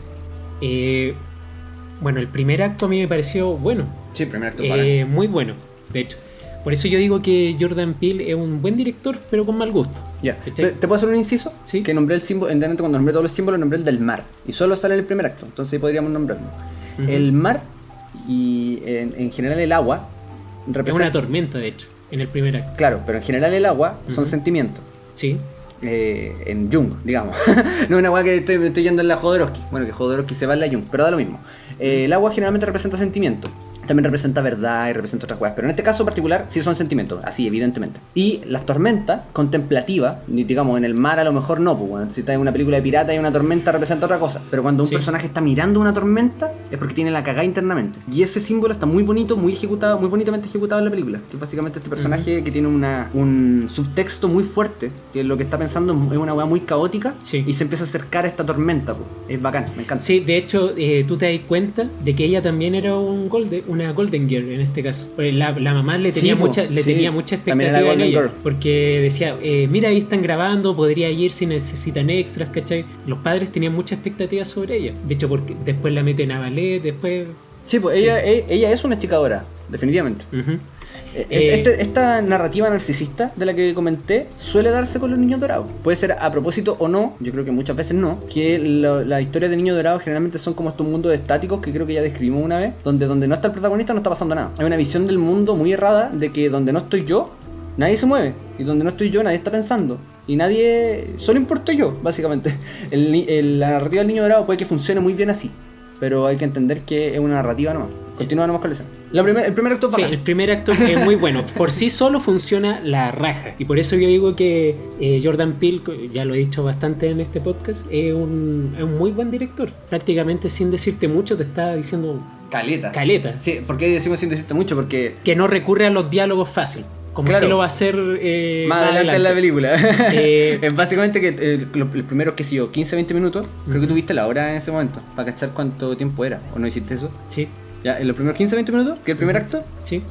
Bueno, el primer acto a mí me pareció bueno. Sí, primer acto Muy bueno, de hecho. Por eso yo digo que Jordan Peele es un buen director, pero con mal gusto. Ya. ¿Cachai? ¿Te puedo hacer un inciso? Sí. Que nombré el símbolo, cuando nombré todos los símbolos, nombré el del mar. Y solo sale en el primer acto. Entonces ahí podríamos nombrarlo. Ujú. El mar y en general el agua Es representa. una tormenta, de hecho, en el primer acto. Claro, pero en general el agua son Ujú. sentimientos. Sí. En Jung, digamos. No es una weá que estoy yendo en la Jodorowsky. Bueno, que Jodorowsky se va en la Jung, pero da lo mismo. El agua generalmente representa sentimientos. También representa verdad y representa otras weas. Pero en este caso particular sí son sentimientos, así evidentemente. Y las tormentas contemplativas, digamos en el mar a lo mejor no, pues bueno, si estás en una película de pirata y una tormenta representa otra cosa. Pero cuando un Sí. personaje está mirando una tormenta es porque tiene la cagada internamente. Y ese símbolo está muy bonito, muy ejecutado, muy bonitamente ejecutado en la película. Que es básicamente este personaje que tiene un subtexto muy fuerte, que lo que está pensando es una wea muy caótica. Sí. Y se empieza a acercar a esta tormenta, pues. Es bacán, me encanta. Sí, de hecho, tú te das cuenta de que ella también era una Golden Girl en este caso. Pues la mamá le tenía Sí, po, mucha sí. tenía mucha También era expectativa en Golden ella. Girl. Porque decía, mira, ahí están grabando, podría ir si necesitan extras, ¿cachai? Los padres tenían mucha expectativa sobre ella. De hecho, porque después la meten a ballet, después... Sí, pues Sí. ella es una chica dorada, definitivamente. Ujú. Esta narrativa narcisista de la que comenté suele darse con los niños dorados. Puede ser a propósito o no, yo creo que muchas veces no, que las historias de niños dorados generalmente son como estos mundos estáticos que creo que ya describimos una vez, donde no está el protagonista no está pasando nada. Hay una visión del mundo muy errada de que donde no estoy yo, nadie se mueve. Y donde no estoy yo, nadie está pensando. Y nadie... Solo importo yo, básicamente. La narrativa del niño dorado puede que funcione muy bien así, pero hay que entender que es una narrativa nomás. Continúa nomás con la escena. El primer acto es Sí, bacán. el primer acto es muy bueno. Por sí solo funciona la raja. Y por eso yo digo que Jordan Peele, ya lo he dicho bastante en este podcast, es un muy buen director. Prácticamente sin decirte mucho te está diciendo caleta. Sí, ¿por qué decimos sin decirte mucho? Porque Que no recurre a los diálogos fácil. Como Claro. si lo va a hacer más adelante en la película. Eh, Es básicamente que los primeros, qué sé yo, 15-20 minutos, creo que tuviste la hora en ese momento, para cachar cuánto tiempo era, ¿o no hiciste eso? Sí, Ya, en los primeros 15-20 minutos, que es el primer acto, sí.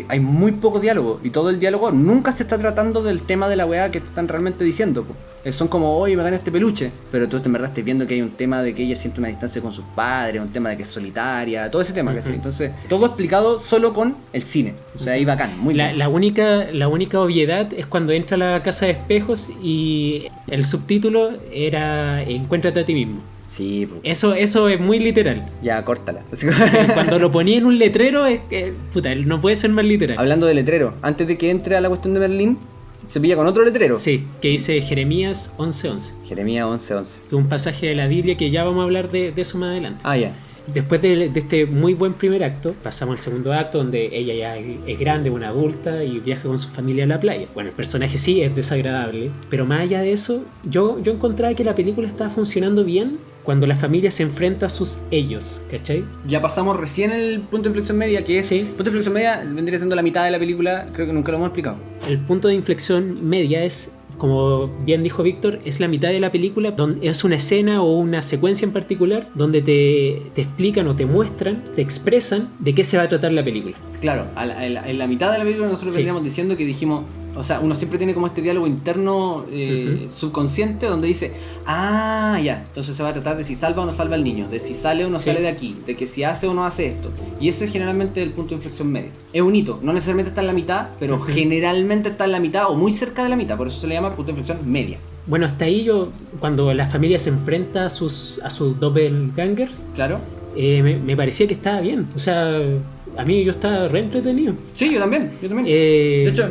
hay muy poco diálogo, y todo el diálogo nunca se está tratando del tema de la weá que te están realmente diciendo, po. Son como, oye, me gané este peluche, pero tú en verdad estás viendo que hay un tema de que ella siente una distancia con sus padres, un tema de que es solitaria, todo ese tema, ¿cachai? Entonces, todo explicado solo con el cine, o sea, ahí bacán, muy bien. La única obviedad es cuando entra a la casa de espejos y el subtítulo era Encuéntrate a ti mismo. Sí, po. Eso es muy literal. Ya, córtala. Cuando lo ponía en un letrero, puta, no puede ser más literal. Hablando de letrero, antes de que entre a la cuestión de Berlín, se pilla con otro letrero. Sí, que dice Jeremías 11:11, Jeremías 11:11. que es un pasaje de la Biblia que ya vamos a hablar de eso más adelante. Ah, ya. Después de este muy buen primer acto, pasamos al segundo acto donde ella ya es grande, una adulta y viaja con su familia a la playa. Bueno, el personaje sí es desagradable, pero más allá de eso, yo encontraba que la película estaba funcionando bien cuando la familia se enfrenta a sus ellos, ¿cachai? Ya pasamos recién el punto de inflexión media, que es... Sí. Punto de inflexión media vendría siendo la mitad de la película, creo que nunca lo hemos explicado. El punto de inflexión media es, como bien dijo Víctor, es la mitad de la película, donde es una escena o una secuencia en particular donde te explican o te muestran, te expresan de qué se va a tratar la película. Claro, en la mitad de la película nosotros Sí. veníamos diciendo que dijimos... O sea, uno siempre tiene como este diálogo interno subconsciente donde dice, ah, ya, entonces se va a tratar de si salva o no salva al niño, de si sale o no Sí. sale de aquí, de que si hace o no hace esto. Y ese es generalmente el punto de inflexión medio. Es un hito, no necesariamente está en la mitad, pero generalmente está en la mitad o muy cerca de la mitad, por eso se le llama punto de inflexión media. Bueno, hasta ahí cuando la familia se enfrenta a sus doppelgangers, Claro. me parecía que estaba bien. O sea, a mí yo estaba re entretenido. Sí, yo también. De hecho,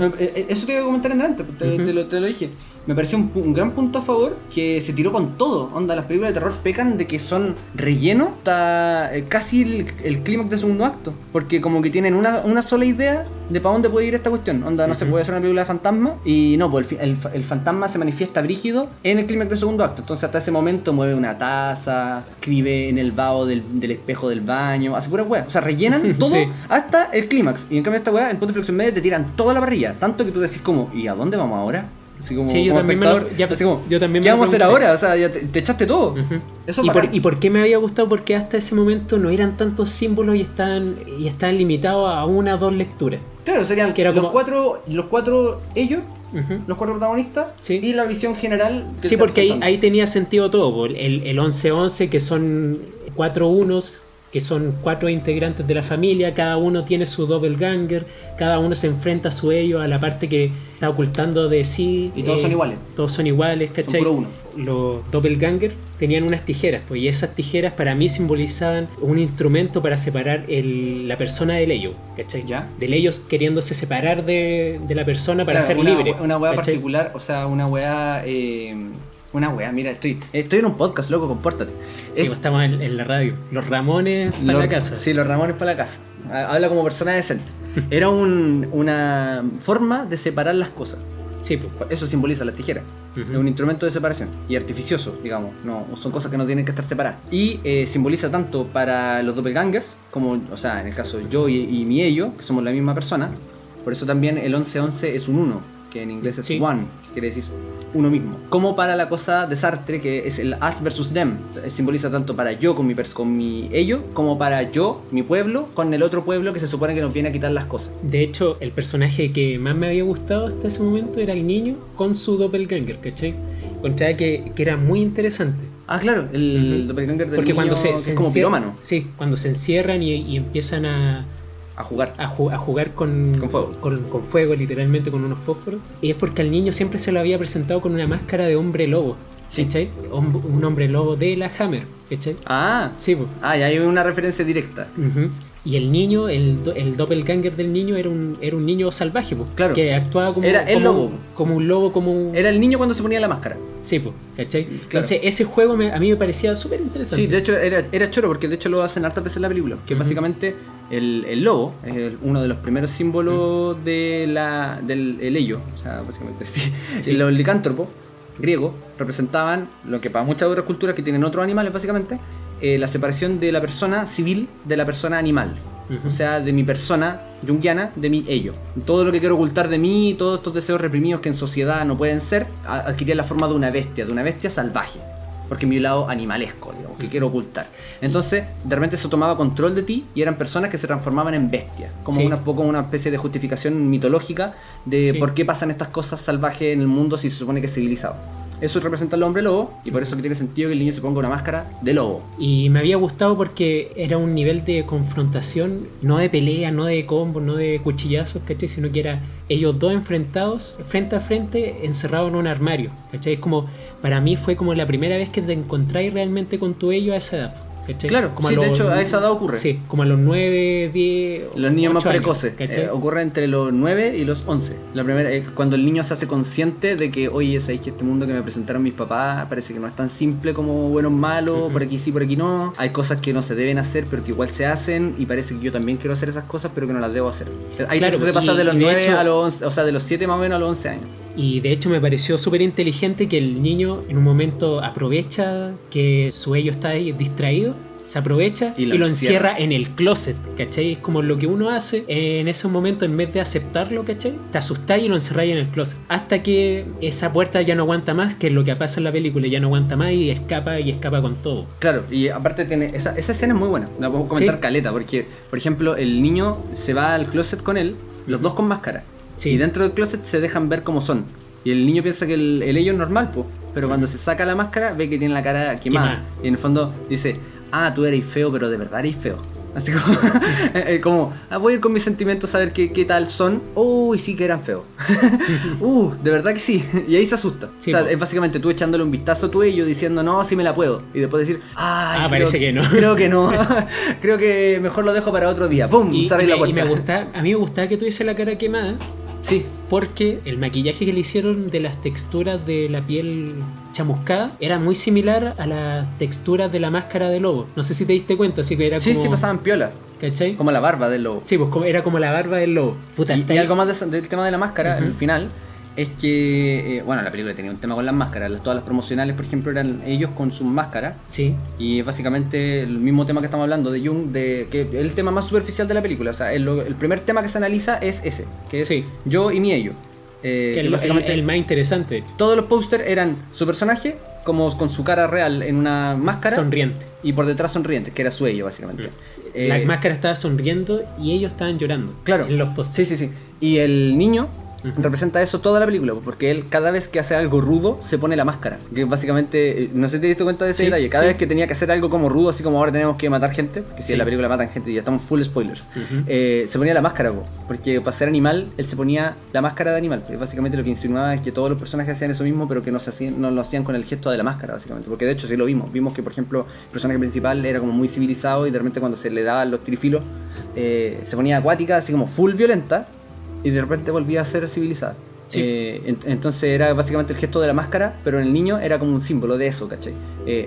eso te iba a comentar en delante, te lo dije. Me pareció un gran punto a favor que se tiró con todo. Onda, las películas de terror pecan de que son relleno hasta casi el clímax del segundo acto. Porque como que tienen una sola idea de para dónde puede ir esta cuestión. Onda, no se puede hacer una película de fantasma y no, pues el fantasma se manifiesta brígido en el clímax del segundo acto. Entonces hasta ese momento mueve una taza, escribe en el vaho del espejo del baño, hace pura weá. O sea, rellenan todo sí. Hasta el clímax. Y en cambio esta weá, en punto de inflexión media te tiran toda la parrilla. Tanto que tú decís como, ¿y a dónde vamos ahora? Así como, sí, yo como también yo también ¿qué vamos a hacer ahora? O sea, ya te echaste todo. Eso ¿Y por qué me había gustado? Porque hasta ese momento no eran tantos símbolos y estaban limitados a una o dos lecturas. Claro, serían los cuatro ellos, los cuatro protagonistas, sí. Y la visión general. Sí, porque ahí tenía sentido todo. El 11-11, que son 4 unos, que son 4 integrantes de la familia, cada uno tiene su doppelganger, cada uno se enfrenta a su ello, a la parte que está ocultando de sí. Y todos son iguales. Todos son iguales, ¿cachai? Son puro uno. Los doppelganger tenían unas tijeras, pues, y esas tijeras para mí simbolizaban un instrumento para separar la persona del ello, ¿cachai? ¿Ya? Del ello queriéndose separar de la persona para ser libre. Una weá particular, o sea, una weá... mira, estoy en un podcast, loco, compórtate. Sí, estamos en la radio. Los Ramones para la casa. Sí, los Ramones para la casa. Habla como persona decente. Era una forma de separar las cosas. Sí, pues. Eso simboliza la tijera. Es un instrumento de separación y artificioso, digamos. No, son cosas que no tienen que estar separadas. Y simboliza tanto para los doppelgangers, como, o sea, en el caso de yo y mi ello, que somos la misma persona. Por eso también el 11-11 es un 1, que en inglés es one, quiere decir uno mismo. Como para la cosa de Sartre, que es el us versus them. Simboliza tanto para yo con mi ello, como para yo, mi pueblo, con el otro pueblo que se supone que nos viene a quitar las cosas. De hecho, el personaje que más me había gustado hasta ese momento era el niño con su doppelganger, ¿cachai? Encontraba que era muy interesante. Ah, claro, el doppelganger del porque niño cuando se es como pirómano. Sí, cuando se encierran y empiezan a jugar con fuego. Con fuego, literalmente con unos fósforos. Y es porque al niño siempre se lo había presentado con una máscara de hombre lobo, ¿cachai? Un hombre lobo de la Hammer, ¿cachai? Ah, sí, pues. Ah, y hay una referencia directa. Y el niño, el doppelganger del niño era un niño salvaje, pues. Claro. Que actuaba como el lobo. Como un lobo, Era el niño cuando se ponía la máscara. Sí, pues, ¿cachai? Claro. Entonces ese juego a mí me parecía súper interesante. Sí, de hecho era choro, porque de hecho lo hacen hartas veces en la película. Que básicamente el lobo es uno de los primeros símbolos del ello. O sea, básicamente sí. Los licántropos griegos representaban lo que para muchas otras culturas que tienen otros animales, básicamente, la separación de la persona civil de la persona animal. O sea, de mi persona junguiana, de mi ello. Todo lo que quiero ocultar de mí, todos estos deseos reprimidos que en sociedad no pueden ser, adquirían la forma de una bestia salvaje. Porque mi lado animalesco, digamos, que quiero ocultar. Entonces, de repente eso tomaba control de ti y eran personas que se transformaban en bestias. Como una especie de justificación mitológica de por qué pasan estas cosas salvajes en el mundo si se supone que es civilizado. Eso representa al hombre lobo y por eso que tiene sentido que el niño se ponga una máscara de lobo. Y me había gustado porque era un nivel de confrontación, no de pelea, no de combos, no de cuchillazos, ¿cachai? Sino que era ellos dos enfrentados, frente a frente, encerrados en un armario, ¿cachai? Es como, para mí fue como la primera vez que te encontráis realmente con tu ello a esa edad. ¿Cachai? Claro, como de hecho a esa edad ocurre. Sí, como a los 9, 10... Los niños más precoces. Ocurre entre los 9 y los 11. La primera, cuando el niño se hace consciente de que, oye, sabéis que este mundo que me presentaron mis papás parece que no es tan simple como buenos malos, por aquí sí, por aquí no. Hay cosas que no se deben hacer, pero que igual se hacen, y parece que yo también quiero hacer esas cosas, pero que no las debo hacer. Ahí claro, se pasa de los 9 a los 11, o sea, de los 7 más o menos a los 11 años. Y de hecho me pareció súper inteligente que el niño en un momento aprovecha que su ello está ahí distraído, se aprovecha y lo encierra en el closet, ¿cachai? Es como lo que uno hace en ese momento, en vez de aceptarlo, ¿cachai? Te asustáis y lo encerráis en el closet. Hasta que esa puerta ya no aguanta más, que es lo que pasa en la película, ya no aguanta más y escapa con todo. Claro, y aparte tiene esa escena es muy buena, la puedo comentar caleta, porque, por ejemplo, el niño se va al closet con él, los dos con máscara, y dentro del closet se dejan ver cómo son. Y el niño piensa que el ello es normal, pero cuando se saca la máscara ve que tiene la cara quemada. Y en el fondo dice... Ah, tú eres feo, pero de verdad eres feo. Así como, como voy a ir con mis sentimientos a ver qué tal son. Uy, sí que eran feos. De verdad que sí. Y ahí se asusta. Sí, o sea, es básicamente tú echándole un vistazo a tu ello diciendo, no, sí me la puedo. Y después decir, parece que no. Creo que no. Creo que mejor lo dejo para otro día. ¡Pum! Cerré la puerta. A mí me gustaba que tuviese la cara quemada. Sí. Porque el maquillaje que le hicieron de las texturas de la piel chamuscada era muy similar a las texturas de la máscara de lobo. No sé si te diste cuenta, así que era como... Sí, pasaban piola. ¿Cachai? Como la barba del lobo. Sí, pues era como la barba del lobo. Puta, y algo más del tema de la máscara, al final, es que, bueno, la película tenía un tema con las máscaras. Todas las promocionales, por ejemplo, eran ellos con sus máscaras. Sí. Y básicamente el mismo tema que estamos hablando de Jung, que es el tema más superficial de la película. O sea, el primer tema que se analiza es ese, que es yo y mi ello. Que básicamente el más interesante. Todos los pósters eran su personaje como con su cara real en una máscara. Sonriente. Y por detrás sonriente, que era su ello, básicamente. La máscara estaba sonriendo y ellos estaban llorando. Claro. En los pósters. Sí. Y el niño representa eso toda la película, porque él cada vez que hace algo rudo se pone la máscara, que básicamente, no sé si te diste cuenta de ese detalle, cada vez que tenía que hacer algo como rudo, así como ahora tenemos que matar gente, porque si en la película matan gente y ya estamos full spoilers, se ponía la máscara, porque para ser animal él se ponía la máscara de animal, porque básicamente lo que insinuaba es que todos los personajes hacían eso mismo, pero que no lo hacían con el gesto de la máscara, básicamente, porque de hecho sí lo vimos que por ejemplo el personaje principal era como muy civilizado y de repente cuando se le daban los tirifilos se ponía acuática, así como full violenta, y de repente volvía a ser civilizada. Sí. Entonces era básicamente el gesto de la máscara, pero en el niño era como un símbolo de eso, ¿cachai?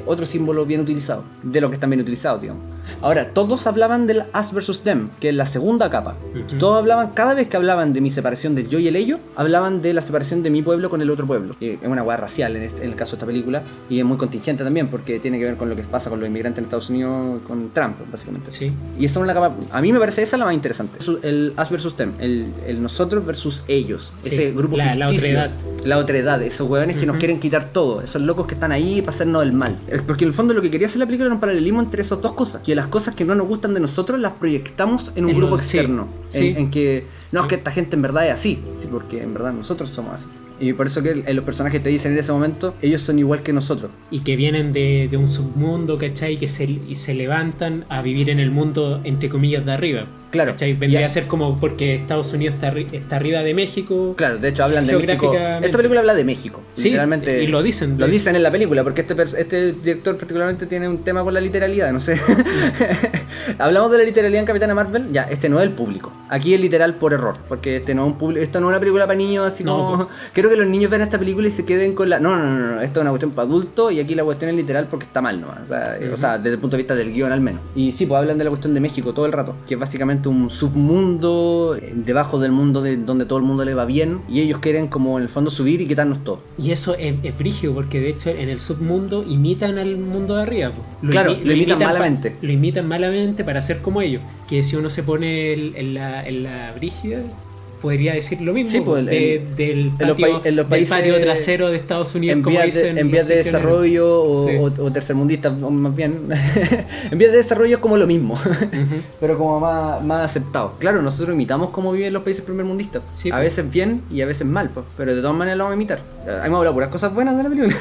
Otro símbolo bien utilizado, de lo que están bien utilizados, digamos. Ahora, todos hablaban del us versus them, que es la segunda capa. Todos hablaban, cada vez que hablaban de mi separación del yo y el ello, hablaban de la separación de mi pueblo con el otro pueblo. Es una hueá racial en el caso de esta película, y es muy contingente también, porque tiene que ver con lo que pasa con los inmigrantes en Estados Unidos, con Trump, básicamente. Sí. Y esa es una capa, a mí me parece esa la más interesante. El us versus them, el nosotros versus ellos, ese grupo ficticio. La otredad. La otredad, esos hueones que nos quieren quitar todo, esos locos que están ahí para hacernos el mal. Porque en el fondo lo que quería hacer la película era un paralelismo entre esas dos cosas, que las cosas que no nos gustan de nosotros las proyectamos en un grupo externo. En que, no, es que esta gente en verdad es así, sí, porque en verdad nosotros somos así. Y por eso que los personajes te dicen en ese momento, ellos son igual que nosotros. Y que vienen de un submundo, ¿cachai? Y se levantan a vivir en el mundo, entre comillas, de arriba. Claro. ¿Cachai? Vendría a ser como porque Estados Unidos está arriba de México. Claro, de hecho hablan de México. Esta película habla de México. Sí, literalmente. y lo dicen. Lo dicen en la película, porque este director particularmente tiene un tema con la literalidad, no sé. Hablamos de la literalidad en Capitana Marvel. Ya, este no es el público. Aquí es literal por error, porque esto no es una película para niños, así como... Creo que los niños ven esta película y se queden con la... No, esto es una cuestión para adultos y aquí la cuestión es literal porque está mal nomás. O sea, desde el punto de vista del guión al menos. Y sí, pues hablan de la cuestión de México todo el rato, que es básicamente un submundo debajo del mundo donde todo el mundo le va bien y ellos quieren como en el fondo subir y quitarnos todo. Y eso es brígido porque de hecho en el submundo imitan al mundo de arriba. Lo imitan malamente. Lo imitan malamente para ser como ellos. Que si uno se pone en la brígida, podría decir lo mismo, sí, pues, del patio trasero de Estados Unidos, como dicen. En vías de desarrollo o tercermundistas, más bien. En vías de desarrollo es como lo mismo, pero como más aceptado. Claro, nosotros imitamos cómo viven los países primermundistas. Sí, a veces bien y a veces mal, pues, pero de todas maneras lo vamos a imitar. Hemos hablado puras cosas buenas de la película.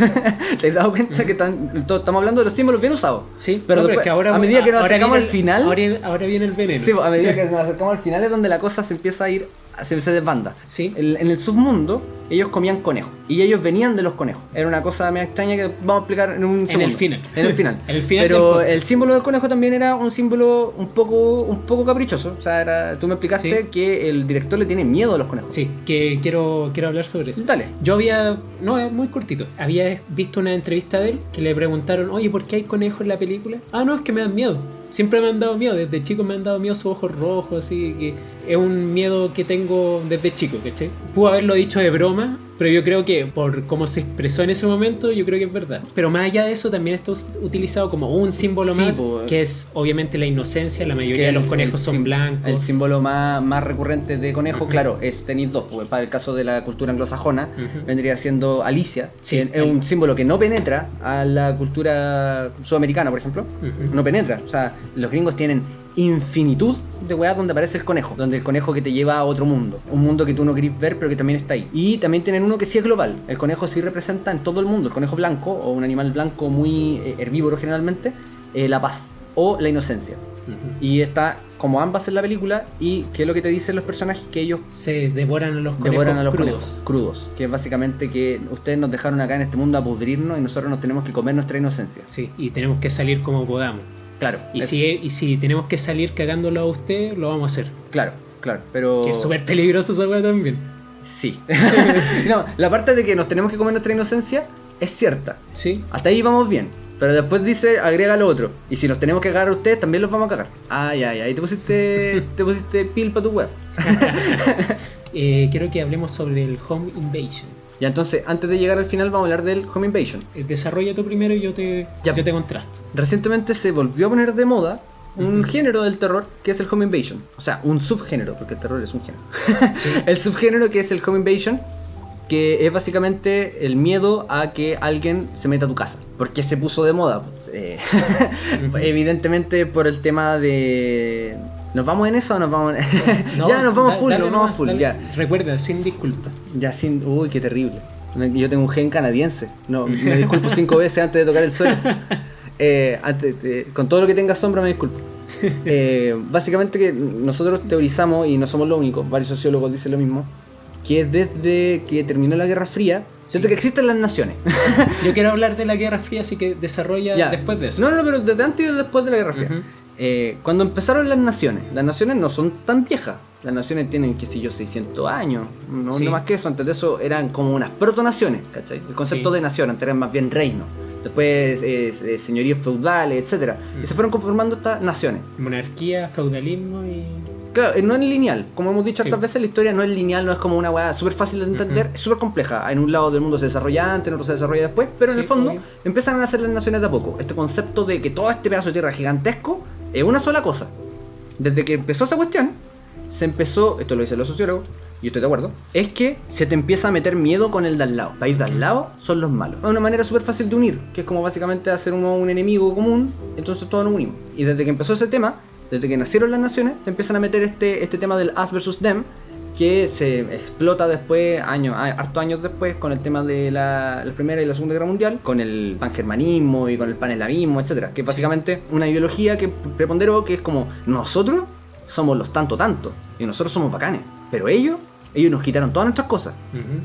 ¿Te has dado cuenta que estamos hablando de los símbolos bien usados? Sí, pero después, que ahora, a medida que nos acercamos al final... Ahora viene el veneno. Sí, a medida que nos acercamos al final es donde la cosa se empieza a ir... Se desbanda. Sí. En el submundo ellos comían conejos y ellos venían de los conejos. Era una cosa medio extraña que vamos a explicar en un segundo. En el final. Pero el símbolo del conejo también era un símbolo un poco caprichoso. O sea, tú me explicaste que el director le tiene miedo a los conejos. Sí, que quiero hablar sobre eso. Dale. Yo es muy cortito. Había visto una entrevista de él que le preguntaron, oye, ¿por qué hay conejos en la película? Ah, no, es que me dan miedo. Siempre me han dado miedo, desde chico me han dado miedo sus ojos rojos, así que es un miedo que tengo desde chico, ¿cachai? Pudo haberlo dicho de broma, pero yo creo que por cómo se expresó en ese momento, yo creo que es verdad. Pero más allá de eso, también está utilizado como un símbolo más, que es obviamente la inocencia. La mayoría de los conejos son blancos. El símbolo más recurrente de conejo, claro, es tenéis dos, pues, para el caso de la cultura anglosajona, vendría siendo Alicia. Sí, es un símbolo que no penetra a la cultura sudamericana, por ejemplo. No penetra, o sea, los gringos tienen infinitud de weas donde aparece el conejo, donde el conejo que te lleva a otro mundo, un mundo que tú no querés ver pero que también está ahí. Y también tienen uno que sí es global. El conejo sí representa en todo el mundo, el conejo blanco o un animal blanco muy herbívoro generalmente, la paz o la inocencia. Y está como ambas en la película. Y ¿qué es lo que te dicen los personajes? Que ellos se devoran a los conejos crudos. Que es básicamente que ustedes nos dejaron acá en este mundo a pudrirnos y nosotros nos tenemos que comer nuestra inocencia. Sí, y tenemos que salir como podamos. Claro. Y si tenemos que salir cagándolo a usted, lo vamos a hacer. Claro, pero... Que es súper peligroso esa weá también. Sí. No, la parte de que nos tenemos que comer nuestra inocencia es cierta. Sí. Hasta ahí vamos bien. Pero después dice, agrega lo otro. Y si nos tenemos que cagar a ustedes, también los vamos a cagar. Ay, ahí te pusiste pil para tu web. Quiero que hablemos sobre el Home Invasion. Ya, entonces, antes de llegar al final, vamos a hablar del Home Invasion. Desarrolla tú primero y yo te contrasto. Recientemente se volvió a poner de moda un género del terror que es el Home Invasion. O sea, un subgénero, porque el terror es un género. Sí. El subgénero que es el Home Invasion, que es básicamente el miedo a que alguien se meta a tu casa. ¿Por qué se puso de moda? Evidentemente por el tema de... ¿Nos vamos en eso o nos vamos en... No, ya, nos vamos full, dale. ya. Recuerda, sin disculpa. Ya, sin... Uy, qué terrible. Yo tengo un gen canadiense. No, me disculpo 5 veces antes de tocar el suelo. Con todo lo que tenga sombra me disculpo. Básicamente que nosotros teorizamos, y no somos los únicos, varios sociólogos dicen lo mismo, que desde que terminó la Guerra Fría, siento que existen las naciones. Yo quiero hablar de la Guerra Fría, así que desarrolla después de eso. No, pero desde antes y después de la Guerra Fría. Cuando empezaron las naciones no son tan viejas. Las naciones tienen, qué sé yo, 600 años, no más que eso. Antes de eso eran como unas protonaciones, ¿cachai? El concepto de nación, antes eran más bien reinos. Después señoríos feudales, etcétera. Y se fueron conformando estas naciones. Monarquía, feudalismo y... Claro, no es lineal. Como hemos dicho hartas veces, la historia no es lineal, no es como una weá súper fácil de entender, es súper compleja. En un lado del mundo se desarrolla antes, en otro se desarrolla después, pero en el fondo empiezan a nacer las naciones de a poco. Este concepto de que todo este pedazo de tierra gigantesco es una sola cosa. Desde que empezó esa cuestión, se empezó, esto lo dicen los sociólogos, y estoy de acuerdo, es que se te empieza a meter miedo con el de al lado. El país de al lado son los malos. Es una manera súper fácil de unir, que es como básicamente hacer un enemigo común, entonces todos nos unimos. Y desde que empezó ese tema, desde que nacieron las naciones, se empiezan a meter este tema del us versus them, que se explota después, hartos años después, con el tema de la Primera y la Segunda Guerra Mundial, con el pangermanismo y con el paneslavismo, etcétera, que es básicamente una ideología que preponderó, que es como nosotros somos los tanto, y nosotros somos bacanes, pero ellos nos quitaron todas nuestras cosas.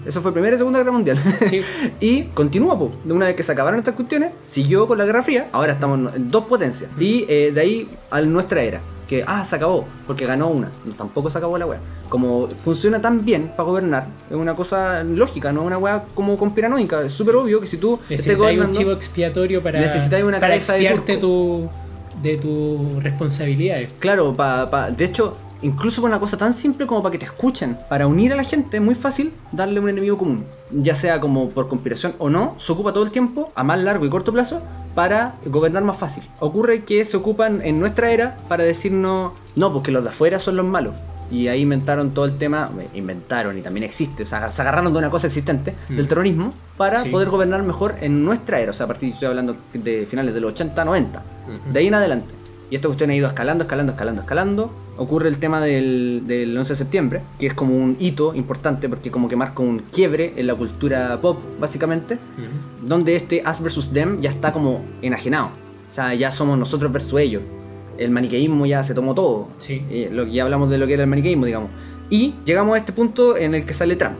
Eso fue Primera y Segunda Guerra Mundial. Sí. Y continúa, de una vez que se acabaron estas cuestiones, siguió con la Guerra Fría, ahora estamos en 2 potencias. Y de ahí a nuestra era, que se acabó, porque ganó una. No, tampoco se acabó la wea. Como funciona tan bien para gobernar, es una cosa lógica, no es una wea como conspiranoica. Es súper obvio que si tú estés gobernando, un chivo expiatorio para expiarte de tus responsabilidades. Claro, de hecho, incluso por una cosa tan simple como para que te escuchen, para unir a la gente, es muy fácil darle un enemigo común. Ya sea como por conspiración o no, se ocupa todo el tiempo, a más largo y corto plazo, para gobernar más fácil. Ocurre que se ocupan en nuestra era para decirnos, no, porque los de afuera son los malos. Y ahí inventaron todo el tema, y también existe, o sea, se agarraron de una cosa existente, del terrorismo, para poder gobernar mejor en nuestra era. O sea, a partir, estoy hablando de finales de los 80, 90, de ahí en adelante. Y esta cuestión ha ido escalando. Ocurre el tema del 11 de septiembre, que es como un hito importante, porque como que marca un quiebre en la cultura pop, básicamente, donde este us versus them ya está como enajenado. O sea, ya somos nosotros versus ellos. El maniqueísmo ya se tomó todo. Sí. Ya hablamos de lo que era el maniqueísmo, digamos. Y llegamos a este punto en el que sale Trump,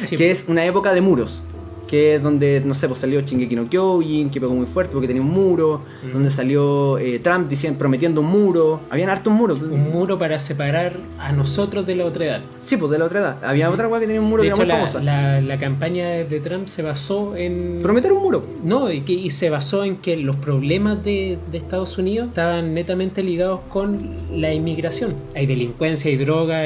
que es una época de muros. Que es donde, no sé, pues salió Shingeki no Kyojin, que pegó muy fuerte porque tenía un muro, donde salió Trump prometiendo un muro, habían hartos muros. Un muro para separar a nosotros de la otra edad. Sí, pues de la otra edad. Había otra weá que tenía un muro que era muy famosa. La campaña de Trump se basó en... prometer un muro. No, y se basó en que los problemas de Estados Unidos estaban netamente ligados con la inmigración. Hay delincuencia, hay droga,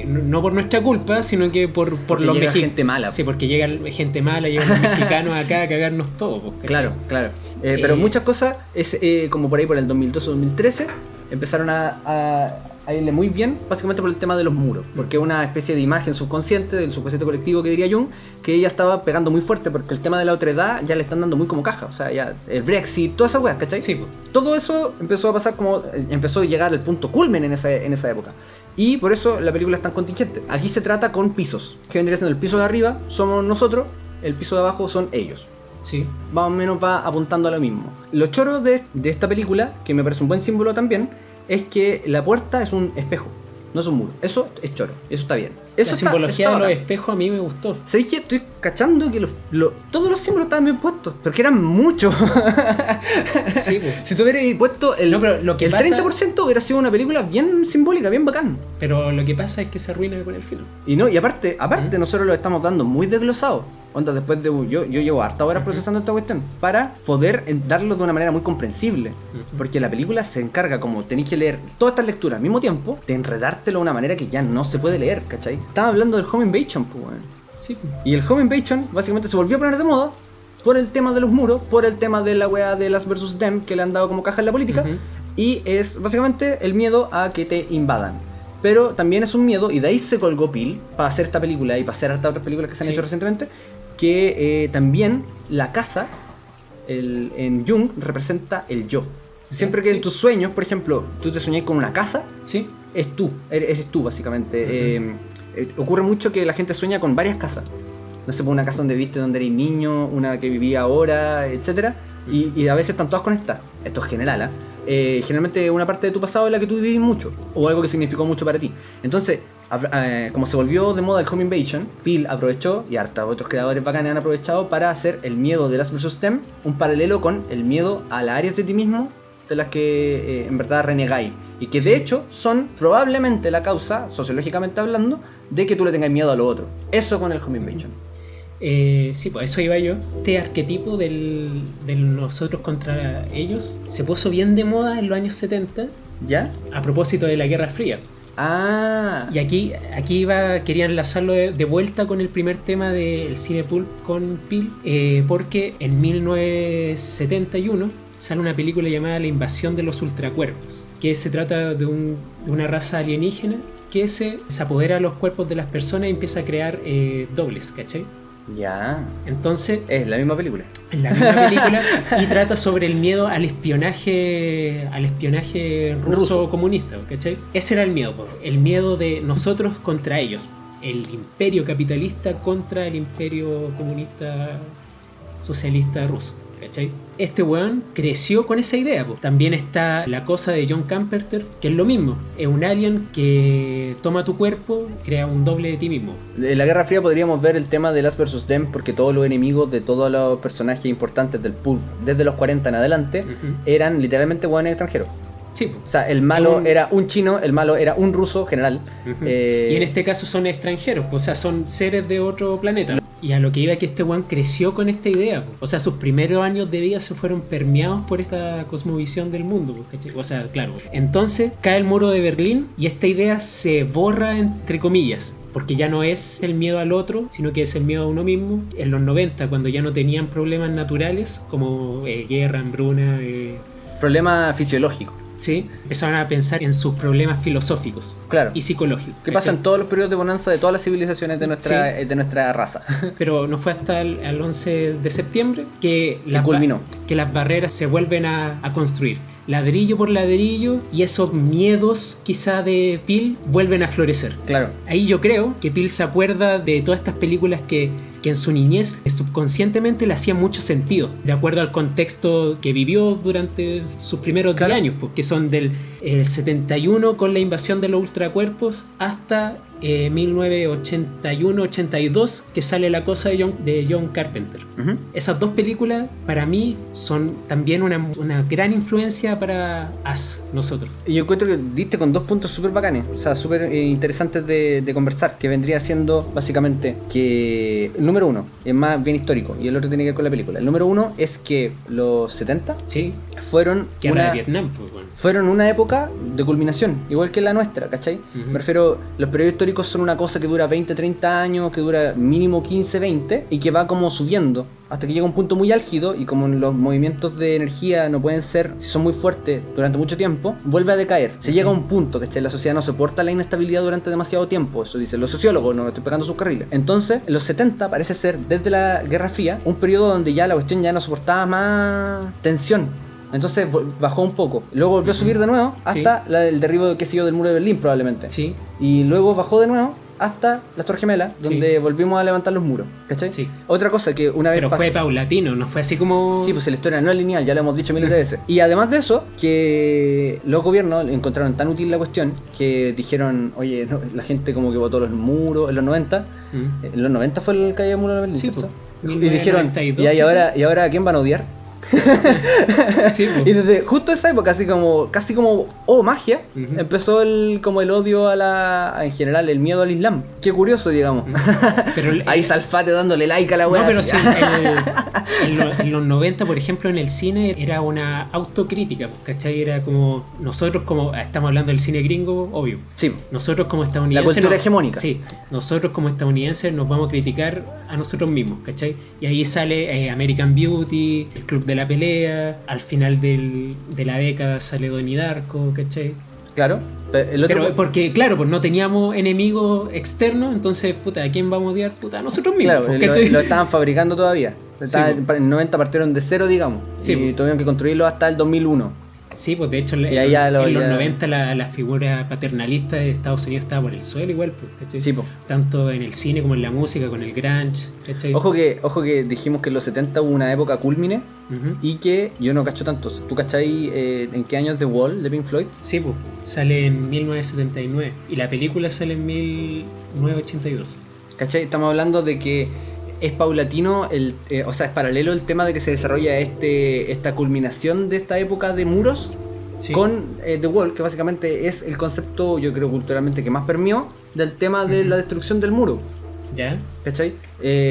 no por nuestra culpa, sino que por los mexicanos. Gente mala. Sí, porque llega gente mala, llega los mexicanos acá a cagarnos todo. Claro. Pero muchas cosas, como por ahí por el 2012 o 2013, empezaron a irle muy bien, básicamente por el tema de los muros, porque es una especie de imagen subconsciente, del subconsciente colectivo que diría Jung, que ella estaba pegando muy fuerte, porque el tema de la otredad ya le están dando muy como caja, o sea, ya el Brexit, todas esas weas, ¿cachai? Sí, pues. Todo eso empezó a pasar empezó a llegar al punto culmen en esa época. Y por eso la película es tan contingente. Aquí se trata con pisos, que vendría siendo el piso de arriba somos nosotros, el piso de abajo son ellos. Sí. Más o menos va apuntando a lo mismo. Lo choro de esta película, que me parece un buen símbolo también, es que la puerta es un espejo, no es un muro. Eso es choro, eso está bien. Eso La simbología de los espejos a mí me gustó. ¿Sabéis que estoy cachando que todos los símbolos estaban bien puestos? Porque eran muchos. Sí, pues. Si tú hubieras puesto el, No, pero lo que el pasa- 30% hubiera sido una película bien simbólica, bien bacán. Pero lo que pasa es que se arruina con el film. Y aparte nosotros lo estamos dando muy desglosado. Onda, después de yo llevo harta horas procesando esta cuestión para poder darlo de una manera muy comprensible. Porque la película se encarga, como tenéis que leer todas estas lecturas al mismo tiempo, de enredártelo de una manera que ya no se puede leer, ¿cachai? Estaba hablando del Home Invasion, pues, weón. Sí, pues. Y el Home Invasion básicamente se volvió a poner de moda por el tema de los muros, por el tema de la weá de las versus them que le han dado como caja en la política. Y es básicamente el miedo a que te invadan. Pero también es un miedo, y de ahí se colgó Peele para hacer esta película y para hacer hartas otras películas que se han hecho recientemente, que también la casa en Jung representa el yo. Siempre que en tus sueños, por ejemplo, tú te soñás con una casa, Sí. es tú, eres tú básicamente. Ocurre mucho que la gente sueña con varias casas. No sé, una casa donde viste donde eres niño, una que vivía ahora, etcétera. Y a veces están todas conectadas. Esto es general, ¿ah? Generalmente una parte de tu pasado es la que tú vivís mucho, o algo que significó mucho para ti. Entonces, como se volvió de moda el Home Invasion, Peele aprovechó, y harta otros creadores bacanes han aprovechado para hacer el miedo de las vs. Them un paralelo con el miedo a las áreas de ti mismo de las que en verdad renegáis. Y que de hecho son probablemente la causa, sociológicamente hablando, de que tú le tengas miedo a lo otro. Eso con el Home Invasion. Sí, pues eso iba yo. Este arquetipo del nosotros contra ellos se puso bien de moda en los años 70 ¿Ya? a propósito de la Guerra Fría. Ah. Y aquí quería enlazarlo de vuelta con el primer tema del cine pulp con Peele, porque en 1971 sale una película llamada La invasión de los ultracuerpos, que se trata de una raza alienígena que se apodera de los cuerpos de las personas y empieza a crear dobles, ¿cachai? Ya. Entonces, Es la misma película. en la misma película, y trata sobre el miedo al espionaje ruso comunista, ¿cachai? Ese era el miedo, el miedo de nosotros contra ellos, el imperio capitalista contra el imperio comunista socialista ruso, ¿cachai? Este weón creció con esa idea, po. También está la cosa de John Carpenter, que es lo mismo, es un alien que toma tu cuerpo, crea un doble de ti mismo. En la Guerra Fría podríamos ver el tema de las vs. Them, porque todos los enemigos de todos los personajes importantes del pulp, desde los 40 en adelante, eran literalmente hueones extranjeros. Sí, po. O sea, el malo era un chino, el malo era un ruso general. Y en este caso son extranjeros, o sea, son seres de otro planeta. Y a lo que iba que este weón creció con esta idea. O sea, sus primeros años de vida se fueron permeados por esta cosmovisión del mundo. ¿Cachai? O sea, claro. Entonces cae el muro de Berlín y esta idea se borra entre comillas. Porque ya no es el miedo al otro, sino que es el miedo a uno mismo. En los 90, cuando ya no tenían problemas naturales, como guerra, hambruna... Problema fisiológico. Sí, empezaron a pensar en sus problemas filosóficos, claro, y psicológicos. ¿Qué pasa en todos los periodos de bonanza de todas las civilizaciones de nuestra raza? Pero no fue hasta el 11 de septiembre que culminó. Que las barreras se vuelven a construir. Ladrillo por ladrillo, y esos miedos quizá de Peele vuelven a florecer. Claro. Ahí yo creo que Peele se acuerda de todas estas películas que en su niñez subconscientemente le hacían mucho sentido, de acuerdo al contexto que vivió durante sus primeros 10 años, porque son del 71 con la invasión de los ultracuerpos hasta 1981-82 que sale La cosa de John Carpenter. Esas dos películas para mí son también una gran influencia para nosotros. Y yo encuentro que diste con dos puntos súper bacanes, o sea, súper interesantes de conversar, que vendría siendo básicamente que el número uno es más bien histórico y el otro tiene que ver con la película. El número uno es que los 70 fueron Guerra de Vietnam, pues, bueno. Fueron una época de culminación, igual que la nuestra, ¿cachai? Me refiero, los periodos históricos son una cosa que dura 20, 30 años, que dura mínimo 15, 20 y que va como subiendo hasta que llega un punto muy álgido, y como los movimientos de energía no pueden ser, si son muy fuertes durante mucho tiempo, vuelve a decaer. Se llega a un punto, ¿cachai? La sociedad no soporta la inestabilidad durante demasiado tiempo, eso dicen los sociólogos, no me estoy pegando sus carriles. Entonces, en los 70 parece ser, desde la Guerra Fría, un periodo donde ya la cuestión ya no soportaba más tensión. Entonces bajó un poco, luego volvió a subir de nuevo hasta el derribo, qué sé yo, del muro de Berlín probablemente. Sí. Y luego bajó de nuevo hasta las Torres Gemelas, donde volvimos a levantar los muros, ¿cachai? Sí. Otra cosa que una vez Pero fue paulatino, no fue así como... Sí, pues la historia no es lineal, ya lo hemos dicho miles de veces. Y además de eso, que los gobiernos encontraron tan útil la cuestión que dijeron, oye, no, la gente como que botó los muros en los 90. En los 90 fue el caída de muro de Berlín, Sí, ¿cierto? pues, Y dijeron, 1992, ¿y ahora a quién van a odiar? Sí, pues. Y desde justo esa época, casi como magia, empezó el odio en general, el miedo al Islam. Qué curioso, digamos. Pero ahí Salfate dándole like a la weá. No, pero así. sí, en los 90, por ejemplo, en el cine era una autocrítica, ¿cachai? Era como, nosotros como, estamos hablando del cine gringo, obvio. Sí. Nosotros como estadounidenses... La cultura hegemónica. Sí, nosotros como estadounidenses nos vamos a criticar a nosotros mismos, ¿cachai? Y ahí sale American Beauty, el Club de la Pelea, al final de la década sale Donnie Darko, ¿cachai? Claro. Pero porque, claro, pues no teníamos enemigos externos, entonces, puta, ¿a quién vamos a odiar? Puta, a nosotros mismos. Claro, ¿cachai? lo estaban fabricando todavía. Sí, En el 90 partieron de cero, digamos. Sí, y tuvieron que construirlo hasta el 2001. Sí, pues de hecho en los 90 la figura paternalista de Estados Unidos estaba por el suelo igual, pues, ¿cachai? Sí, pues. Tanto en el cine como en la música, con el grunge, ¿cachai? Ojo que dijimos que en los 70 hubo una época culmine y que yo no cacho tanto. ¿Tú cachai en qué año es The Wall de Pink Floyd? Sí, pues sale en 1979 y la película sale en 1982. ¿Cachai? Estamos hablando de que es paulatino, o sea, es paralelo el tema de que se desarrolla esta culminación de esta época de muros con The Wall, que básicamente es el concepto, yo creo, culturalmente que más permeó del tema de la destrucción del muro. ¿Ya? ¿Cachai?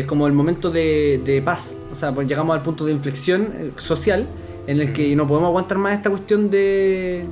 Como el momento de paz, o sea, pues llegamos al punto de inflexión social en el que no podemos aguantar más esta cuestión de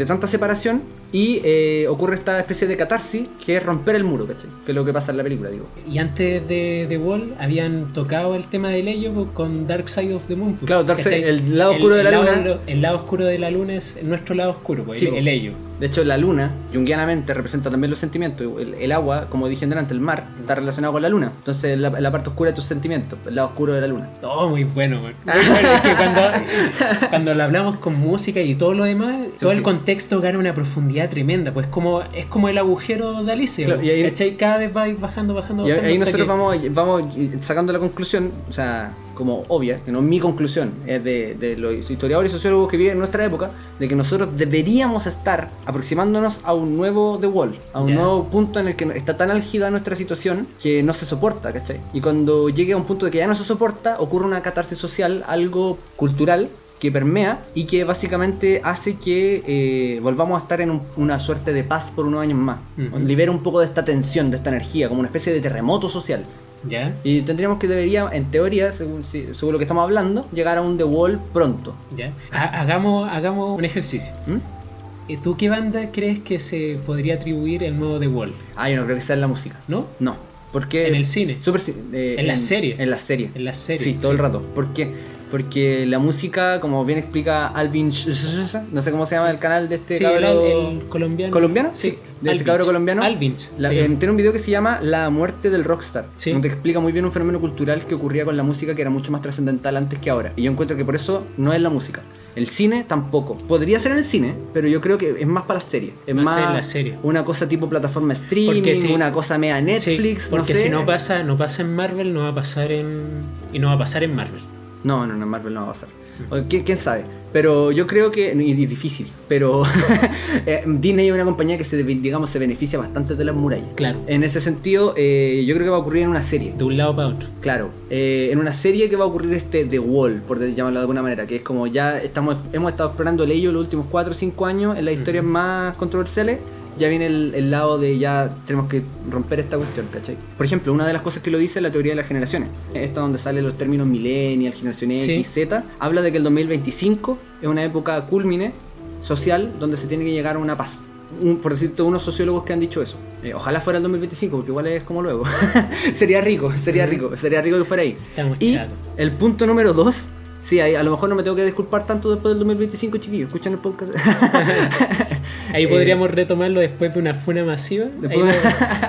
tanta separación y ocurre esta especie de catarsis que es romper el muro, ¿cachai? Que es lo que pasa en la película, digo. Y antes de The Wall habían tocado el tema del Ello pues, con Dark Side of the Moon. Pues, claro, el lado oscuro de la luna. El lado oscuro de la luna es nuestro lado oscuro, pues, sí, el Ello. De hecho, la luna, junguianamente, representa también los sentimientos. El agua, como dije delante, el mar, está relacionado con la luna. Entonces, la parte oscura de tus sentimientos, el lado oscuro de la luna. Oh, muy bueno, man. Muy bueno. Es que cuando lo hablamos con música y todo lo demás, todo el contexto gana una profundidad tremenda. Pues es como el agujero de Alicia. Claro, y ahí, ¿cachai? Cada vez va bajando. Y ahí nosotros vamos sacando la conclusión, o sea, como obvia, que no es mi conclusión, es de los historiadores y sociólogos que viven en nuestra época, de que nosotros deberíamos estar aproximándonos a un nuevo The Wall, a un nuevo punto en el que está tan álgida nuestra situación que no se soporta, ¿cachai? Y cuando llegue a un punto de que ya no se soporta, ocurre una catarsis social, algo cultural, que permea y que básicamente hace que volvamos a estar en una suerte de paz por unos años más. Libera un poco de esta tensión, de esta energía, como una especie de terremoto social. ¿Ya? Y tendríamos que en teoría, según lo que estamos hablando, llegar a un The Wall pronto. ¿Ya? Hagamos un ejercicio. ¿Tú qué banda crees que se podría atribuir el nuevo The Wall? Yo no creo que sea en la música. ¿No? No. Porque ¿En el cine? ¿En la serie? En la serie. En la serie. Sí, todo el rato. ¿Por qué? Porque la música, como bien explica Alvin, no sé cómo se llama el canal de este cabro. El colombiano. ¿Colombiano? Sí. De este cabro colombiano. Alvin. Tiene un video que se llama La muerte del rockstar. Sí. Donde explica muy bien un fenómeno cultural que ocurría con la música que era mucho más trascendental antes que ahora. Y yo encuentro que por eso no es la música. El cine tampoco. Podría ser en el cine, pero yo creo que es más para las series. Es más en la serie. Una cosa tipo plataforma streaming, una cosa media Netflix. Porque no sé. Si no pasa en Marvel, no va a pasar en Marvel. No, en Marvel no va a pasar. ¿Quién sabe? Pero yo creo que... Y difícil. Pero Disney es una compañía que se beneficia bastante de las murallas. Claro. En ese sentido, yo creo que va a ocurrir en una serie. De un lado para otro. Claro. En una serie que va a ocurrir The Wall, por llamarlo de alguna manera. Que es como ya hemos estado explorando el ello los últimos 4 o 5 años en las historias más controversiales. Ya viene el lado de ya tenemos que romper esta cuestión, ¿cachai? Por ejemplo, una de las cosas que lo dice es la teoría de las generaciones. Esta donde salen los términos millennial, generación X, Z. Habla de que el 2025 es una época culmine social donde se tiene que llegar a una paz. Por decirte, unos sociólogos que han dicho eso. Ojalá fuera el 2025, porque igual es como luego. Sería rico que fuera ahí. Y el punto número 2. Sí, a lo mejor no me tengo que disculpar tanto después del 2025, chiquillos. Escuchan el podcast. Ahí podríamos retomarlo después de una funa masiva.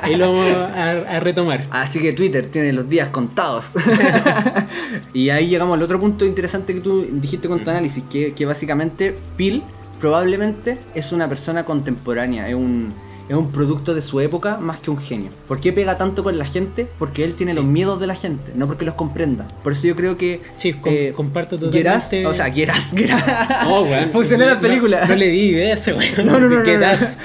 Ahí lo vamos a retomar. Así que Twitter tiene los días contados. Y ahí llegamos al otro punto interesante que tú dijiste con tu análisis, que básicamente Peel probablemente es una persona contemporánea, es es un producto de su época más que un genio. ¿Por qué pega tanto con la gente? Porque él tiene los miedos de la gente, no porque los comprenda. Por eso yo creo que Sí, comparto Geras, totalmente. o sea, Geras. Oh, weón. Funcionó la película. No le di idea a ese weón. No. Get Us.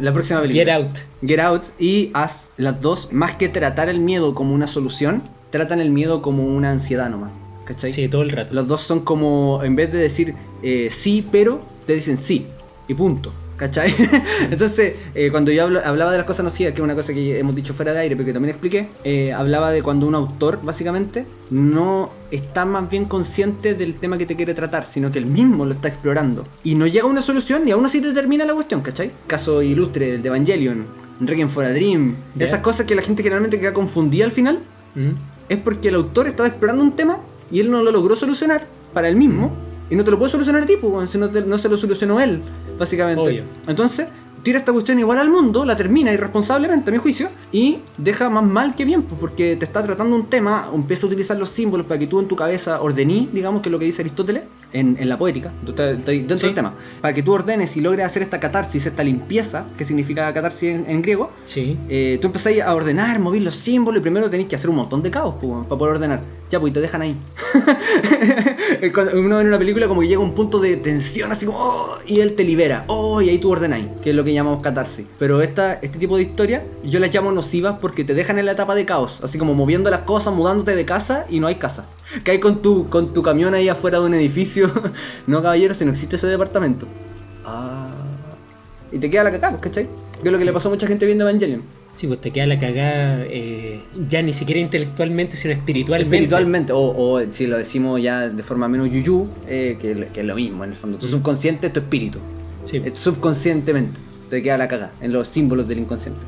La próxima película. Get Out. Get Out y Us, las dos, más que tratar el miedo como una solución, tratan el miedo como una ansiedad nomás. ¿Cachai? Sí, todo el rato. Los dos son como, en vez de decir sí, pero, te dicen sí, y punto. ¿Cachai? Entonces, cuando yo hablaba de las cosas nocivas, que es una cosa que hemos dicho fuera de aire, pero que también expliqué, hablaba de cuando un autor, básicamente, no está más bien consciente del tema que te quiere tratar, sino que él mismo lo está explorando. Y no llega a una solución y aún así te termina la cuestión, ¿cachai? Caso ilustre, el de Evangelion, Requiem for a Dream, esas cosas que la gente generalmente queda confundida al final, es porque el autor estaba explorando un tema y él no lo logró solucionar para él mismo. Y no te lo puede solucionar a ti, pues, si no se lo solucionó él, básicamente. Obvio. Entonces, tira esta cuestión igual al mundo, la termina irresponsablemente, a mi juicio, y deja más mal que bien, pues, porque te está tratando un tema, empieza a utilizar los símbolos para que tú en tu cabeza ordení, digamos, que es lo que dice Aristóteles, en la poética, dentro del tema, para que tú ordenes y logres hacer esta catarsis, esta limpieza, que significa catarsis en griego. Sí. Tú empezás a ordenar, mover los símbolos, y primero tenés que hacer un montón de caos, pues, para poder ordenar. Ya, pues, y te dejan ahí. Cuando uno ve en una película como que llega a un punto de tensión, así como, y él te libera, y ahí tú ordenáis, que es lo que llamamos catarsis. Pero este tipo de historias, yo las llamo nocivas porque te dejan en la etapa de caos, así como moviendo las cosas, mudándote de casa y no hay casa. Caes con tu camión ahí afuera de un edificio. No, caballero, si no existe ese departamento. Y te queda la cagada, ¿cachai? Que es lo que le pasó a mucha gente viendo Evangelion. Sí, pues te queda la cagada ya ni siquiera intelectualmente, sino espiritualmente. Espiritualmente, o si lo decimos ya de forma menos yuyu, que es lo mismo en el fondo. Tu subconsciente es tu espíritu. Sí. Subconscientemente te queda la cagada en los símbolos del inconsciente.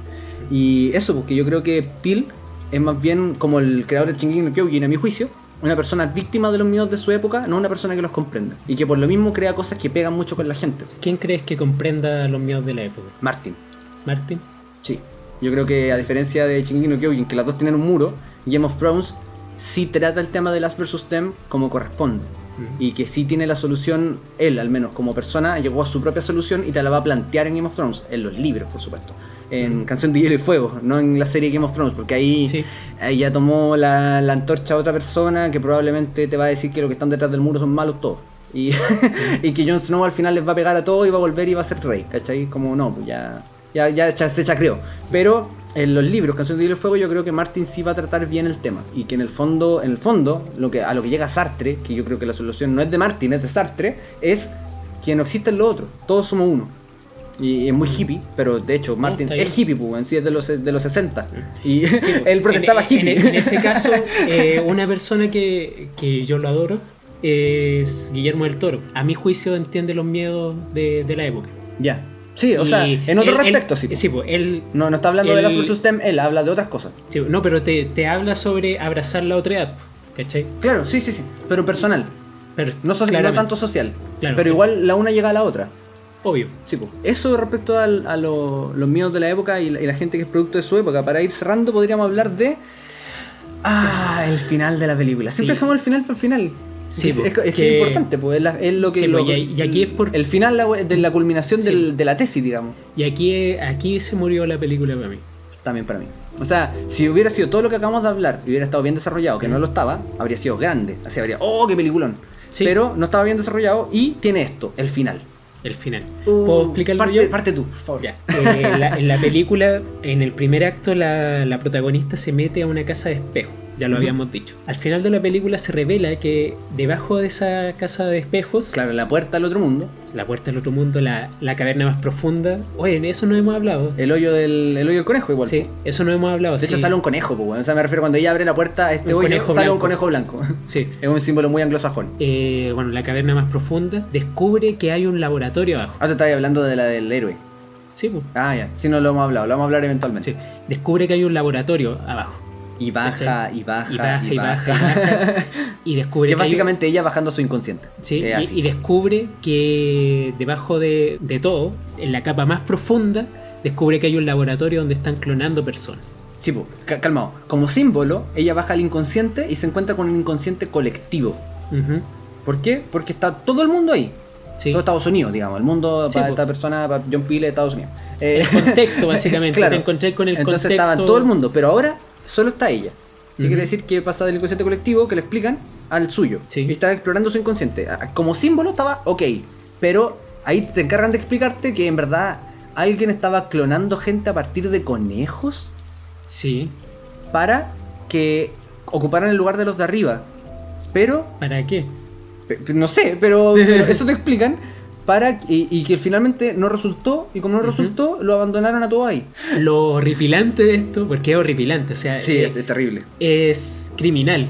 Y eso, porque yo creo que Peel es más bien como el creador de Shingeki no Kyojin, a mi juicio, una persona víctima de los miedos de su época, no una persona que los comprenda. Y que por lo mismo crea cosas que pegan mucho con la gente. ¿Quién crees que comprenda los miedos de la época? Martin. ¿Martin? Sí. Yo creo que a diferencia de Shingeki no Kyojin, que las dos tienen un muro, Game of Thrones sí trata el tema de Us vs Them como corresponde. Y que sí tiene la solución, él al menos como persona, llegó a su propia solución y te la va a plantear en Game of Thrones, en los libros por supuesto. En Canción de Hielo y Fuego, no en la serie Game of Thrones, porque ahí ya tomó la antorcha a otra persona que probablemente te va a decir que los que están detrás del muro son malos todos. Y, y que Jon Snow al final les va a pegar a todos y va a volver y va a ser rey, ¿cachai? Como no, pues ya se chacreó. Pero en los libros Canción de Hielo y Fuego yo creo que Martin sí va a tratar bien el tema. Y que en el fondo, a lo que llega Sartre, que yo creo que la solución no es de Martin, es de Sartre, es que no existen los otros, todos somos uno. Y es muy hippie, pero de hecho Martin es hippie, pues, sí, es de los 60. Y sí, él protestaba hippie. En ese caso, una persona que yo lo adoro es Guillermo del Toro. A mi juicio entiende los miedos de la época. Ya. Sí, o sea, en otro respecto, sí. Sí, pues él... No está hablando de Us vs Them, él habla de otras cosas. Sí, no, pero te habla sobre abrazar la otredad, ¿cachai? Claro, sí, pero personal. Pero, no tanto social. Claro, pero igual la una llega a la otra. Obvio. Sí, pues. Eso respecto a los miedos de la época y la gente que es producto de su época. Para ir cerrando podríamos hablar de... el final de la película. Siempre dejamos el final para el final. Sí, es que es importante, pues es lo que... Sí, y aquí es por... El final de la culminación de la tesis, digamos. Y aquí se murió la película para mí. También para mí. O sea, si hubiera sido todo lo que acabamos de hablar y hubiera estado bien desarrollado, que no lo estaba, habría sido grande. Así habría... ¡Oh, qué peliculón! Sí. Pero no estaba bien desarrollado y tiene esto, el final. El final. ¿Puedo explicarlo yo? Parte tú, por favor. Ya. En la película, en el primer acto, la protagonista se mete a una casa de espejo. Ya lo habíamos dicho. Al final de la película se revela que debajo de esa casa de espejos... Claro, la puerta al otro mundo. La puerta al otro mundo, la caverna más profunda. Oye, en eso no hemos hablado. El hoyo del conejo igual. Sí, eso no hemos hablado. De hecho sale un conejo, pues, bueno. O sea, me refiero cuando ella abre la puerta a este hoyo, sale un conejo blanco. Sí. Es un símbolo muy anglosajón. Bueno, la caverna más profunda descubre que hay un laboratorio abajo. Te estabas hablando de la del héroe. Sí, pues. Ya. Sí, no lo hemos hablado. Lo vamos a hablar eventualmente. Sí. Descubre que hay un laboratorio abajo. Y baja. Y descubre que básicamente ella bajando su inconsciente. Sí, y descubre que debajo de todo, en la capa más profunda, descubre que hay un laboratorio donde están clonando personas. Sí, pues, calmado. Como símbolo, ella baja al inconsciente y se encuentra con un inconsciente colectivo. ¿Por qué? Porque está todo el mundo ahí. Sí. Todo Estados Unidos, digamos. El mundo Sí, para po. esta persona, para John Peel, es Estados Unidos. El contexto, básicamente. Claro. Te encontré con el Entonces contexto. estaba en todo el mundo, pero ahora solo está ella. ¿Qué Ujú. quiere decir? Que pasa del inconsciente colectivo, que le explican, al suyo. Sí. Y está explorando su inconsciente. Como símbolo estaba ok, pero ahí te encargan de explicarte que en verdad alguien estaba clonando gente a partir de conejos Sí. para que ocuparan el lugar de los de arriba. Pero, ¿Para qué? no sé, pero eso te explican. Y que finalmente no resultó, y como no resultó, lo abandonaron a todo ahí. Lo horripilante de esto, porque es horripilante, o sea, Sí, es terrible. es criminal.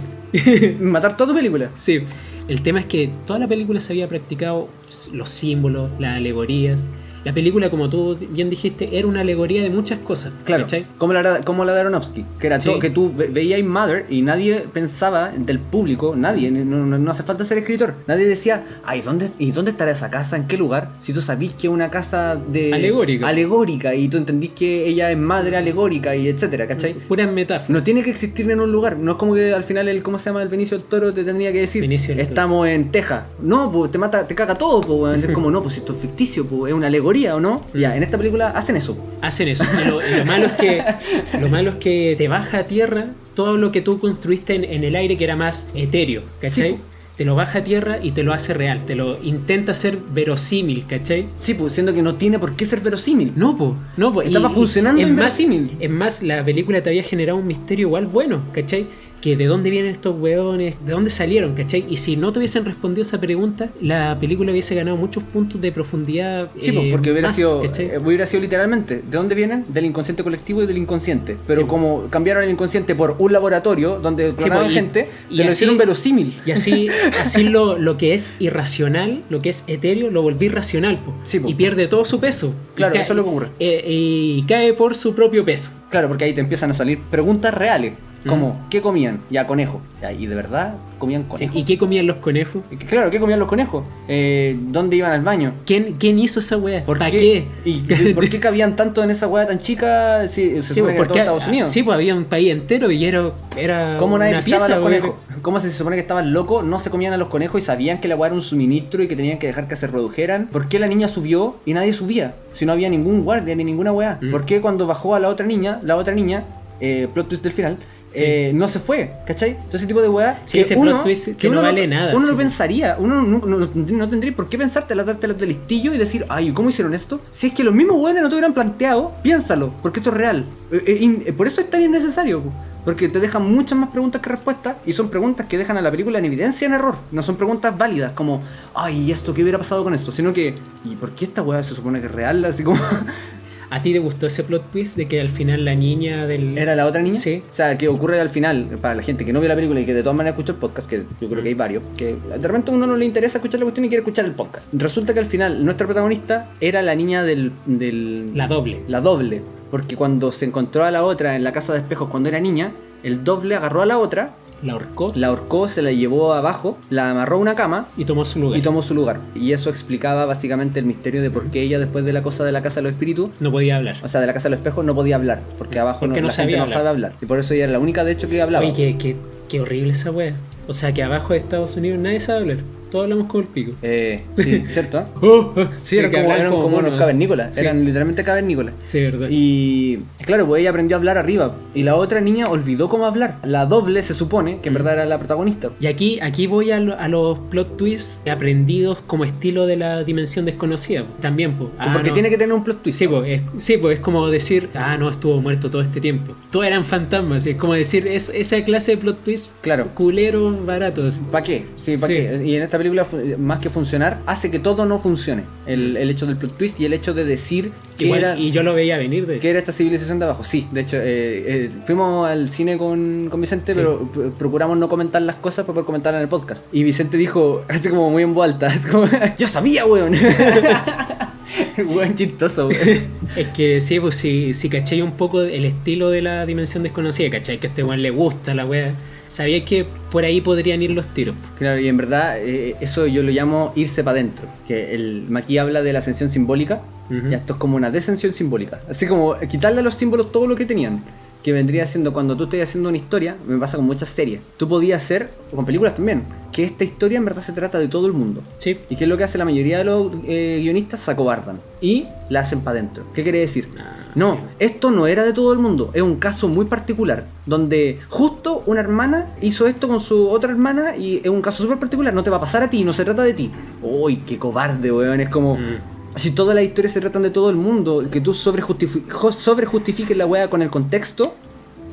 Matar toda tu película. Sí, el tema es que toda la película se había practicado los símbolos, las alegorías. La película, como tú bien dijiste, era una alegoría de muchas cosas. Claro, ¿cachai? como la de Aronofsky, que era Sí. todo, que tú veías Mother y nadie pensaba, del público, nadie, no hace falta ser escritor, nadie decía, ay, ¿dónde estará esa casa? ¿En qué lugar? Si tú sabís que es una casa de alegórica y tú entendís que ella es madre alegórica y etcétera, ¿cachai? Puras metáforas. No tiene que existir en un lugar, no es como que al final ¿cómo se llama? El Benicio del Toro te tendría que decir, Benicio del Toro. estamos en Texas. No, pues te caga todo, pues, es como no, pues esto es ficticio, pues es una alegoría, ¿o no? Ya, en esta película hacen eso. Hacen eso. Y lo malo es que te baja a tierra todo lo que tú construiste en el aire, que era más etéreo, ¿cachai? Sí, po. Te lo baja a tierra y te lo hace real, te lo intenta hacer verosímil, ¿cachai? Sí, pues siendo que no tiene por qué ser verosímil. No, po. Estaba funcionando es más, inverosímil. es más, la película te había generado un misterio igual bueno, ¿cachai? Que de dónde vienen estos hueones, de dónde salieron, ¿cachai? Y si no te hubiesen respondido esa pregunta, la película hubiese ganado muchos puntos de profundidad. Sí, pues porque hubiera más, sido ¿cachai? literalmente, ¿de dónde vienen? Del inconsciente colectivo y del inconsciente. Pero Sí, como cambiaron el inconsciente por un laboratorio donde clonaban pues, gente, y te lo así- hicieron verosímil. Y así lo que es irracional, lo que es etéreo, lo volví racional, po. Sí, po. Y pierde todo su peso. Claro, Y eso es lo que ocurre. Y cae por su propio peso. Claro, porque ahí te empiezan a salir preguntas reales. Como, ¿qué comían? Ya, conejo. Ya, y de verdad comían Sí, conejo. ¿y qué comían los conejos? Claro, ¿qué comían los conejos? ¿Dónde iban al baño? ¿Quién hizo esa weá? ¿Por ¿Para qué? qué? ¿Y por qué cabían tanto en esa hueá tan chica? Sí, se supone que era todo Estados Unidos. Sí, pues había un país entero y era ¿Cómo nadie una pisaba a pieza, los weá. conejos? ¿Cómo se supone que estaban locos? No se comían a los conejos y sabían que la hueá era un suministro y que tenían que dejar que se redujeran. ¿Por qué la niña subió y nadie subía? Si no había ningún guardia ni ninguna hueá. ¿Por qué cuando bajó a la otra niña, plot twist del final, Sí. no se fue? ¿Cachai? Todo ese tipo de hueá. Sí, ese plot twist que no vale nada, Uno sí. no pensaría, uno no tendría por qué pensarte dártelas del listillo y decir, ay, ¿cómo hicieron esto? Si es que los mismos hueones no te hubieran planteado, piénsalo, porque esto es real. Por eso es tan innecesario. Porque te dejan muchas más preguntas que respuestas y son preguntas que dejan a la película en evidencia, en error. No son preguntas válidas como, ay, ¿y esto qué hubiera pasado con esto? Sino que, ¿y por qué esta weá se supone que es real? Así como... ¿A ti te gustó ese plot twist de que al final la niña del... ¿Era la otra niña? Sí. O sea, que ocurre al final, para la gente que no vio la película y que de todas maneras escuchó el podcast, que yo creo que hay varios, que de repente a uno no le interesa escuchar la cuestión y quiere escuchar el podcast. Resulta que al final nuestra protagonista era la niña del La doble. la doble. Porque cuando se encontró a la otra en la casa de espejos cuando era niña, el doble agarró a la otra, La ahorcó la ahorcó, se la llevó abajo, la amarró a una cama y tomó su lugar. y tomó su lugar. Y eso explicaba básicamente el misterio de por qué ella, después de la cosa de la casa de los espíritus, No podía hablar. o sea, de la casa de los espejos, no podía hablar. Porque abajo Porque no la gente sabía no hablar. sabe hablar. Y por eso ella era la única, de hecho, que hablaba. Oye, qué horrible esa wea. O sea, que abajo de Estados Unidos nadie sabe hablar. Todos hablamos con el pico. Sí, ¿cierto? Sí, que hablaban eran como unos monos. cavernícolas. Sí. Eran literalmente cavernícolas. Sí, verdad. Y claro, pues ella aprendió a hablar arriba. Y la otra niña olvidó cómo hablar. La doble se supone que en verdad era la protagonista. Y aquí voy a los plot twists aprendidos como estilo de la dimensión desconocida. También, pues. Porque no. tiene que tener un plot twist. Sí, pues es como decir, no, estuvo muerto todo este tiempo. Todos eran fantasmas. Es como decir, esa clase de plot twist Claro. culeros baratos. ¿Para qué? Sí, ¿para Sí. qué? Y en esta película, más que funcionar, hace que todo no funcione. El hecho del plot twist y el hecho de decir que Igual, era... y yo lo veía venir de ¿Qué era esta civilización de abajo? Sí, de hecho, fuimos al cine con Vicente, Sí. pero procuramos no comentar las cosas para poder comentarlas en el podcast. Y Vicente dijo, así como muy en voz alta, es como, ¡yo sabía, weón! Weón chistoso, weón. Es que sí, pues si cachai un poco el estilo de la dimensión desconocida, cachai que a este weón le gusta la wea, sabía que por ahí podrían ir los tiros. Claro, y en verdad, eso yo lo llamo irse para adentro. Que el Maquis habla de la ascensión simbólica, Ujú. y esto es como una descensión simbólica. Así como quitarle a los símbolos todo lo que tenían. que vendría siendo cuando tú estás haciendo una historia, me pasa con muchas series, tú podías hacer, o con películas también, que esta historia en verdad se trata de todo el mundo. Sí. ¿Y qué es lo que hace la mayoría de los guionistas? Se acobardan y la hacen para adentro. ¿Qué quiere decir? No, sí. esto no era de todo el mundo, es un caso muy particular, donde justo una hermana hizo esto con su otra hermana y es un caso súper particular, no te va a pasar a ti, no se trata de ti. Uy, qué cobarde, weón, es como... Si todas las historias se tratan de todo el mundo, que tú sobrejustifiques la weá con el contexto,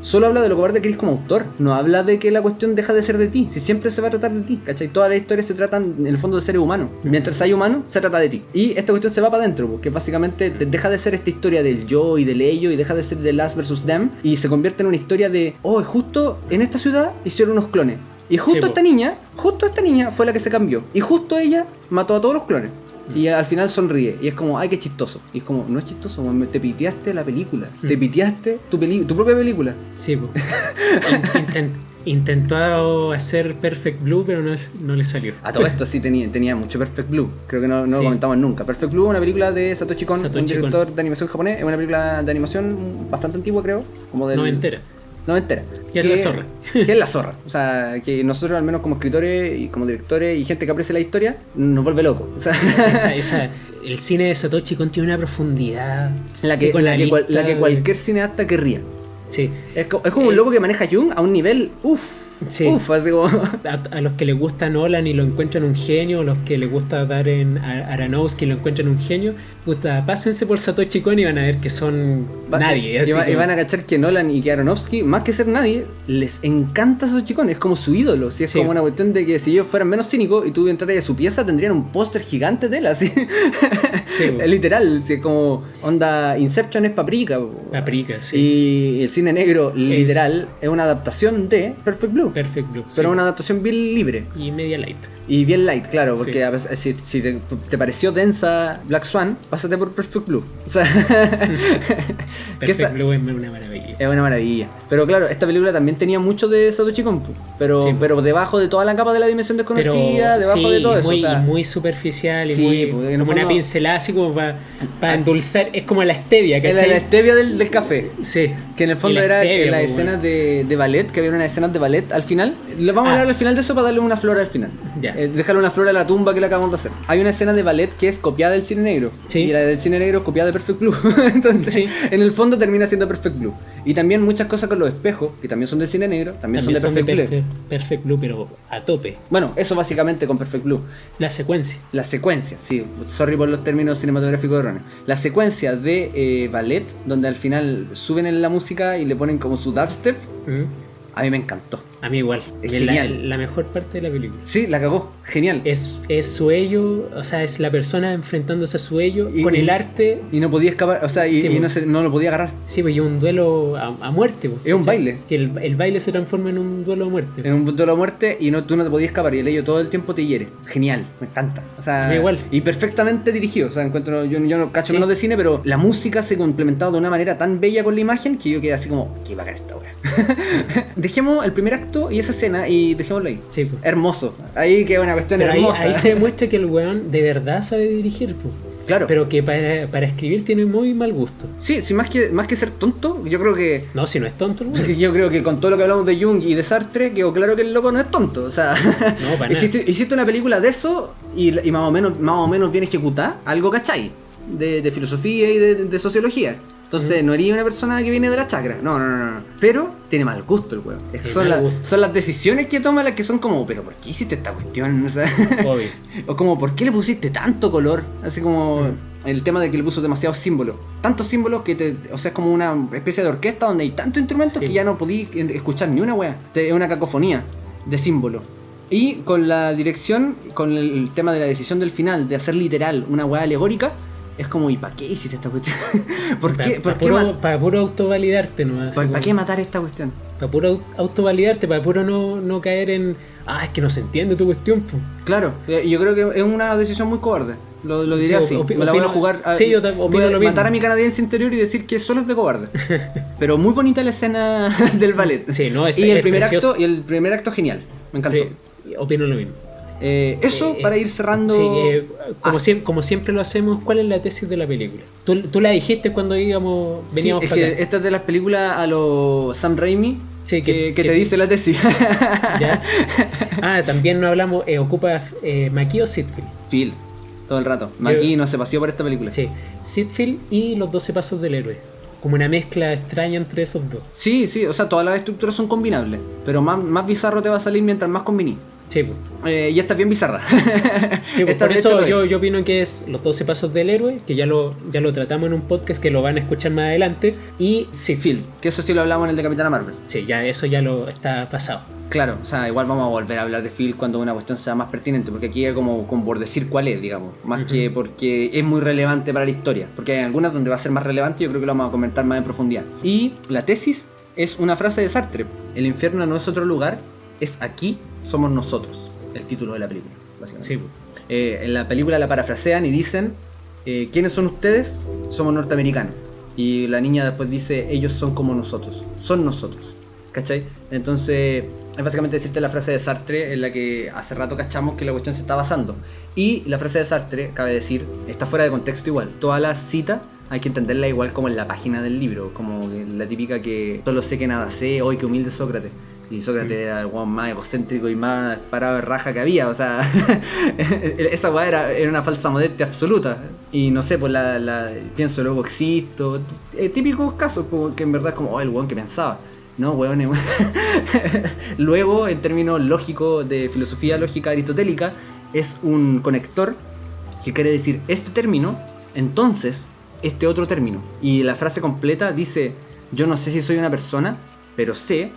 solo habla de lo cobarde que eres como autor. No habla de que la cuestión deja de ser de ti. Si siempre se va a tratar de ti, ¿cachai? Todas las historias se tratan en el fondo de seres humanos. Mientras hay humanos, se trata de ti. Y esta cuestión se va para adentro, porque básicamente deja de ser esta historia del yo y del ello, y deja de ser del us versus them, y se convierte en una historia de, oh, justo en esta ciudad hicieron unos clones. Y justo esta niña fue la que se cambió. Y justo ella mató a todos los clones. Y al final sonríe. Y es como, ay, qué chistoso. Y es como, no es chistoso, te piteaste la película. Te piteaste tu propia película. Sí, pues. Intentó hacer Perfect Blue, pero no le salió. A todo esto sí tenía mucho Perfect Blue. Creo que no lo comentamos nunca. Perfect Blue es una película de Satoshi Kon, un director de animación japonés. Es una película de animación bastante antigua, creo. Como del... Noventera. Que es la zorra. Que es la zorra. O sea, que nosotros al menos como escritores y como directores y gente que aprecia la historia, nos vuelve loco. O sea, el cine de Satoshi Kon tiene una profundidad la que cualquier cineasta querría. Sí. Es como un loco que maneja Jung a un nivel sí. Así como... a los que les gusta Nolan y lo encuentran un genio, a los que les gusta Darren Aronofsky y lo encuentran un genio, pásense por Satoshi Kon y van a ver que son nadie. Y van a cachar que Nolan y que Aronofsky, más que ser nadie, les encanta Satoshi Kon, es como su ídolo. ¿Sí? Es como una cuestión de que si ellos fueran menos cínicos y tú entraras a su pieza, tendrían un póster gigante de él, así. Sí, es literal, ¿sí? Es como onda Inception es Paprika. Paprika, sí. Y el cine negro, literal, es una adaptación de Perfect Blue. Pero sí. Una adaptación bien libre. Y media light. Y bien light, claro, porque a veces, si te pareció densa Black Swan, pásate por Perfect Blue. O sea, Perfect Blue es una maravilla. Es una maravilla. Pero claro, esta película también tenía mucho de Satoshi Kon, pero debajo de toda la capa de la dimensión desconocida, debajo de todo eso. Y muy superficial, y sí, muy como una pincelada así como para endulzar. Es como la stevia, ¿cachai? La stevia del café. Sí. Que en el fondo era en las escenas de ballet, que había unas escenas de ballet al final. Les vamos a hablar al final de eso para darle una flor al final. Ya. Dejarle una flor a la tumba que le acabamos de hacer. Hay una escena de ballet que es copiada del cine negro. Sí. Y la del cine negro es copiada de Perfect Blue. Entonces, sí. En el fondo termina siendo Perfect Blue. Y también muchas cosas con los espejos, que también son del cine negro, también son de Perfect Blue. Perfect Blue, pero a tope. Bueno, eso básicamente con Perfect Blue. La secuencia, sí. Sorry por los términos cinematográficos erróneos. La secuencia de ballet, donde al final suben en la música y le ponen como su dubstep. A mí me encantó. A mí igual. Es genial. La mejor parte de la película. Sí, la cagó. Genial. Es su ello, o sea, es la persona enfrentándose a su ello con el arte. Y no podía escapar, o sea, no lo podía agarrar. Sí, pues y un duelo a muerte. Pues, es un baile. Que el baile se transforma en un duelo a muerte. En un duelo a muerte y tú no te podías escapar. Y el ello todo el tiempo te hiere. Genial, me encanta. O sea, igual. Y perfectamente dirigido. O sea, yo no cacho menos de cine, pero la música se complementaba de una manera tan bella con la imagen que yo quedé así como, qué bacán esta obra. Dejemos el primer acto y esa escena y dejémoslo ahí. Sí, pues. Hermoso. Ahí queda una cuestión pero hermosa. Ahí se demuestra que el weón de verdad sabe dirigir, pues. Claro. Pero que para escribir tiene muy mal gusto. Sí, más que ser tonto, yo creo que... No, si no es tonto el weón. Yo creo que con todo lo que hablamos de Jung y de Sartre, quedó claro que el loco no es tonto. O sea, no, para hiciste una película de eso y más o menos bien ejecutada, algo cachai, de filosofía y de sociología. Entonces no eres una persona que viene de la chacra. No. Pero tiene mal gusto el weón. Son las decisiones que toma las que son como, pero ¿por qué hiciste esta cuestión? O sea, obvio. O como, ¿por qué le pusiste tanto color? Así como el tema de que le puso demasiados símbolos. Tantos símbolos que o sea, es como una especie de orquesta donde hay tantos instrumentos que ya no podí escuchar ni una wea. Es una cacofonía de símbolos. Y con la dirección, con el tema de la decisión del final, de hacer literal una wea alegórica, es como, ¿y para qué hiciste esta cuestión? Para puro autovalidarte, ¿no? ¿Para qué matar esta cuestión? Para puro autovalidarte, para puro no caer en... es que no se entiende tu cuestión, pues. Claro, yo creo que es una decisión muy cobarde. Lo diré así. Me la voy a jugar. Sí, yo opino lo mismo. Matar a mi canadiense interior y decir que solo es de cobarde. Pero muy bonita la escena del ballet. Sí, no, y el primer acto genial. Me encantó. Opino lo mismo. Eso para ir cerrando. Sí, como siempre lo hacemos, ¿cuál es la tesis de la película? Tú la dijiste cuando veníamos sí, es para que acá. esta es de las películas a los Sam Raimi, Sí, que te dice la tesis. ¿Ya? También no hablamos, ocupa Maki o Sitfield. Phil, todo el rato. Maki no se paseó por esta película. Sí, Sitfield y los 12 pasos del héroe. Como una mezcla extraña entre esos dos. Sí, o sea, todas las estructuras son combinables, pero más bizarro te va a salir mientras más combiní. Sí, pues. Y esta es bien bizarra. Sí, pues, Esta, por de hecho, eso yo opino que es los 12 pasos del héroe, que ya lo tratamos en un podcast que lo van a escuchar más adelante, y Phil, que eso sí lo hablamos en el de Capitana Marvel. Sí, eso ya lo está pasado. Claro, o sea, igual vamos a volver a hablar de Phil cuando una cuestión sea más pertinente, porque aquí es como por decir cuál es, digamos, más que porque es muy relevante para la historia, porque hay algunas donde va a ser más relevante, yo creo que lo vamos a comentar más en profundidad. Y la tesis es una frase de Sartre: el infierno no es otro lugar, es aquí, somos nosotros. El título de la película, básicamente. Sí. En la película la parafrasean y dicen, ¿quiénes son ustedes? Somos norteamericanos. Y la niña después dice, ellos son como nosotros, son nosotros. ¿Cachai? Entonces es básicamente decirte la frase de Sartre en la que hace rato cachamos que la cuestión se está basando. Y la frase de Sartre, cabe decir, está fuera de contexto igual. Toda la cita hay que entenderla igual como en la página del libro, como la típica que solo sé que nada sé, hoy qué humilde Sócrates. Y Sócrates era el weón más egocéntrico y más parado de raja que había, o sea, esa weá era una falsa modestia absoluta. Y no sé, pues pienso luego existo, típicos casos como que en verdad es como, oh, el weón que pensaba. No, weón. Luego, en términos lógicos de filosofía lógica aristotélica, es un conector que quiere decir este término, entonces este otro término. Y la frase completa dice, yo no sé si soy una persona, pero sé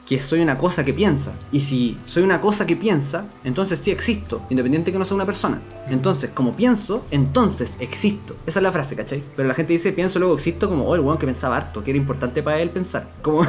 que soy una cosa que piensa. Y si soy una cosa que piensa, entonces sí existo, independiente que no sea una persona. Entonces, como pienso, entonces existo. Esa es la frase, ¿cachai? Pero la gente dice, pienso, luego existo, como, oh, el weón que pensaba harto, que era importante para él pensar. Como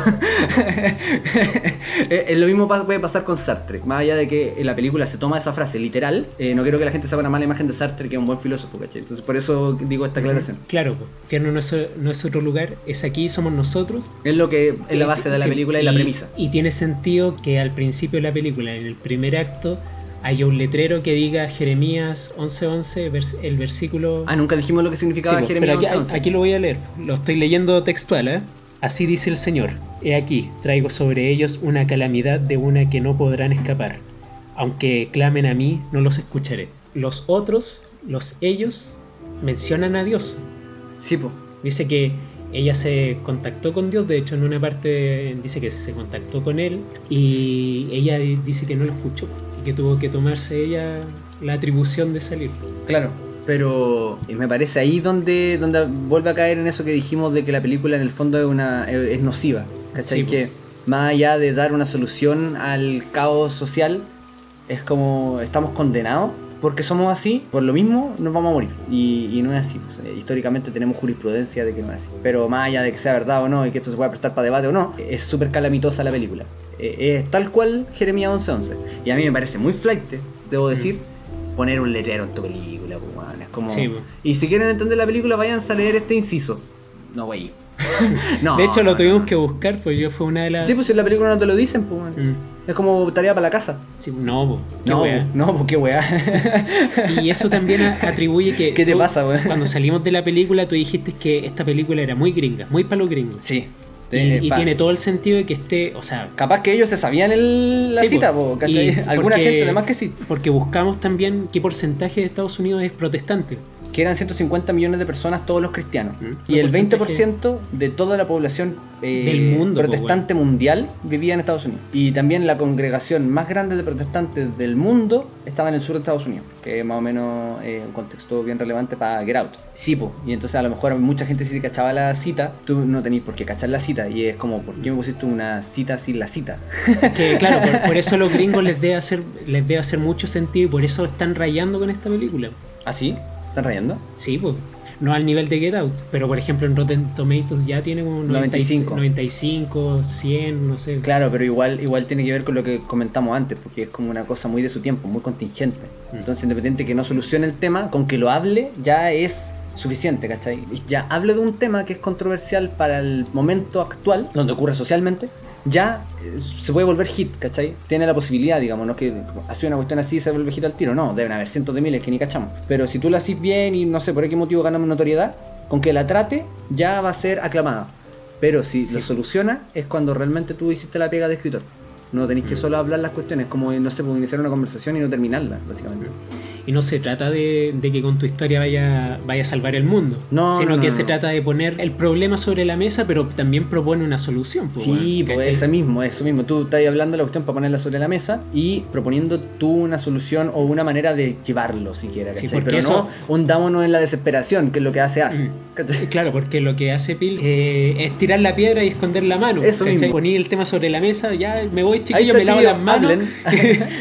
lo mismo puede pasar con Sartre. Más allá de que en la película se toma esa frase literal, no quiero que la gente se haga una mala imagen de Sartre, que es un buen filósofo, ¿cachai? Entonces por eso digo esta aclaración. Claro, pues, infierno no es otro lugar, es aquí, somos nosotros. Es lo que es la base de la película y la premisa. Y tiene sentido que al principio de la película, en el primer acto, haya un letrero que diga Jeremías 11:11, el versículo... Nunca dijimos lo que significaba sí, Jeremías pero 11:11. Aquí lo voy a leer, lo estoy leyendo textual, ¿eh? Así dice el Señor, he aquí, traigo sobre ellos una calamidad de una que no podrán escapar. Aunque clamen a mí, no los escucharé. Los otros, ellos, mencionan a Dios. Sí, po. Dice que ella se contactó con Dios, de hecho en una parte dice que se contactó con él y ella dice que no lo escuchó y que tuvo que tomarse ella la atribución de salir. Claro, pero me parece ahí donde vuelve a caer en eso que dijimos de que la película en el fondo es nociva, ¿cachai? Sí, que más allá de dar una solución al caos social, es como estamos condenados porque somos así, por lo mismo nos vamos a morir. Y no es así. O sea, históricamente tenemos jurisprudencia de que no es así. Pero más allá de que sea verdad o no y que esto se pueda prestar para debate o no, es súper calamitosa la película. Es tal cual Jeremías 11:11. Y a mí me parece muy flight, debo decir, poner un letrero en tu película. Pues, bueno, es como... Sí, pues. Y si quieren entender la película, váyanse a leer este inciso. No, güey. No, de hecho lo tuvimos que buscar, pues yo fue una de las... Sí, pues si en la película no te lo dicen, pues bueno. Es como tarea para la casa. Sí, no, pues, qué No, wea. no, pues qué weá. Y eso también atribuye que... ¿Qué te pasa, weón? Cuando salimos de la película tú dijiste que esta película era muy gringa, muy palo gringo. Sí. Y tiene todo el sentido de que esté, o sea... Capaz que ellos se sabían la sí, cita, ¿cachai? Alguna gente además que sí. Porque buscamos también qué porcentaje de Estados Unidos es protestante. Que eran 150 millones de personas, todos los cristianos. Y ¿Qué el porcentaje? 20% de toda la población del mundo, protestante mundial vivía en Estados Unidos. Y también la congregación más grande de protestantes del mundo estaba en el sur de Estados Unidos, que es más o menos un contexto bien relevante para Get Out. Sí, po. Y entonces a lo mejor mucha gente sí cachaba la cita, tú no tenés por qué cachar la cita. Y es como, ¿por qué me pusiste una cita sin la cita? Que claro, por eso a los gringos les debe hacer mucho sentido y por eso están rayando con esta película. ¿Ah, sí? ¿Están rayando? Sí, pues. No al nivel de Get Out, pero por ejemplo en Rotten Tomatoes ya tiene como 95, 100, no sé. Claro, pero igual tiene que ver con lo que comentamos antes, porque es como una cosa muy de su tiempo, muy contingente. Entonces, independiente que no solucione el tema, con que lo hable ya es suficiente, ¿cachai? Ya hable de un tema que es controversial para el momento actual, donde ocurre socialmente, ya se puede volver hit, ¿cachai? Tiene la posibilidad, digamos, no es que hace una cuestión así y se vuelve hit al tiro, no, deben haber cientos de miles que ni cachamos. Pero si tú la haces bien y no sé por qué motivo ganamos notoriedad, con que la trate ya va a ser aclamada. Pero si lo soluciona es cuando realmente tú hiciste la pega de escritor. No tenéis que solo hablar las cuestiones, como no sé, iniciar una conversación y no terminarla, básicamente. Y no se trata de que con tu historia vaya a salvar el mundo, sino que se trata de poner el problema sobre la mesa, pero también propone una solución. Sí, pues eso mismo. Tú estás hablando de la cuestión para ponerla sobre la mesa y proponiendo tú una solución o una manera de llevarlo, siquiera, ¿cachai? Pero eso... no hundámonos en la desesperación, que es lo que hace As. Claro, porque lo que hace Pil es tirar la piedra y esconder la mano. Eso mismo. Poner el tema sobre la mesa, ya me voy, chiquillo, me lavo las manos.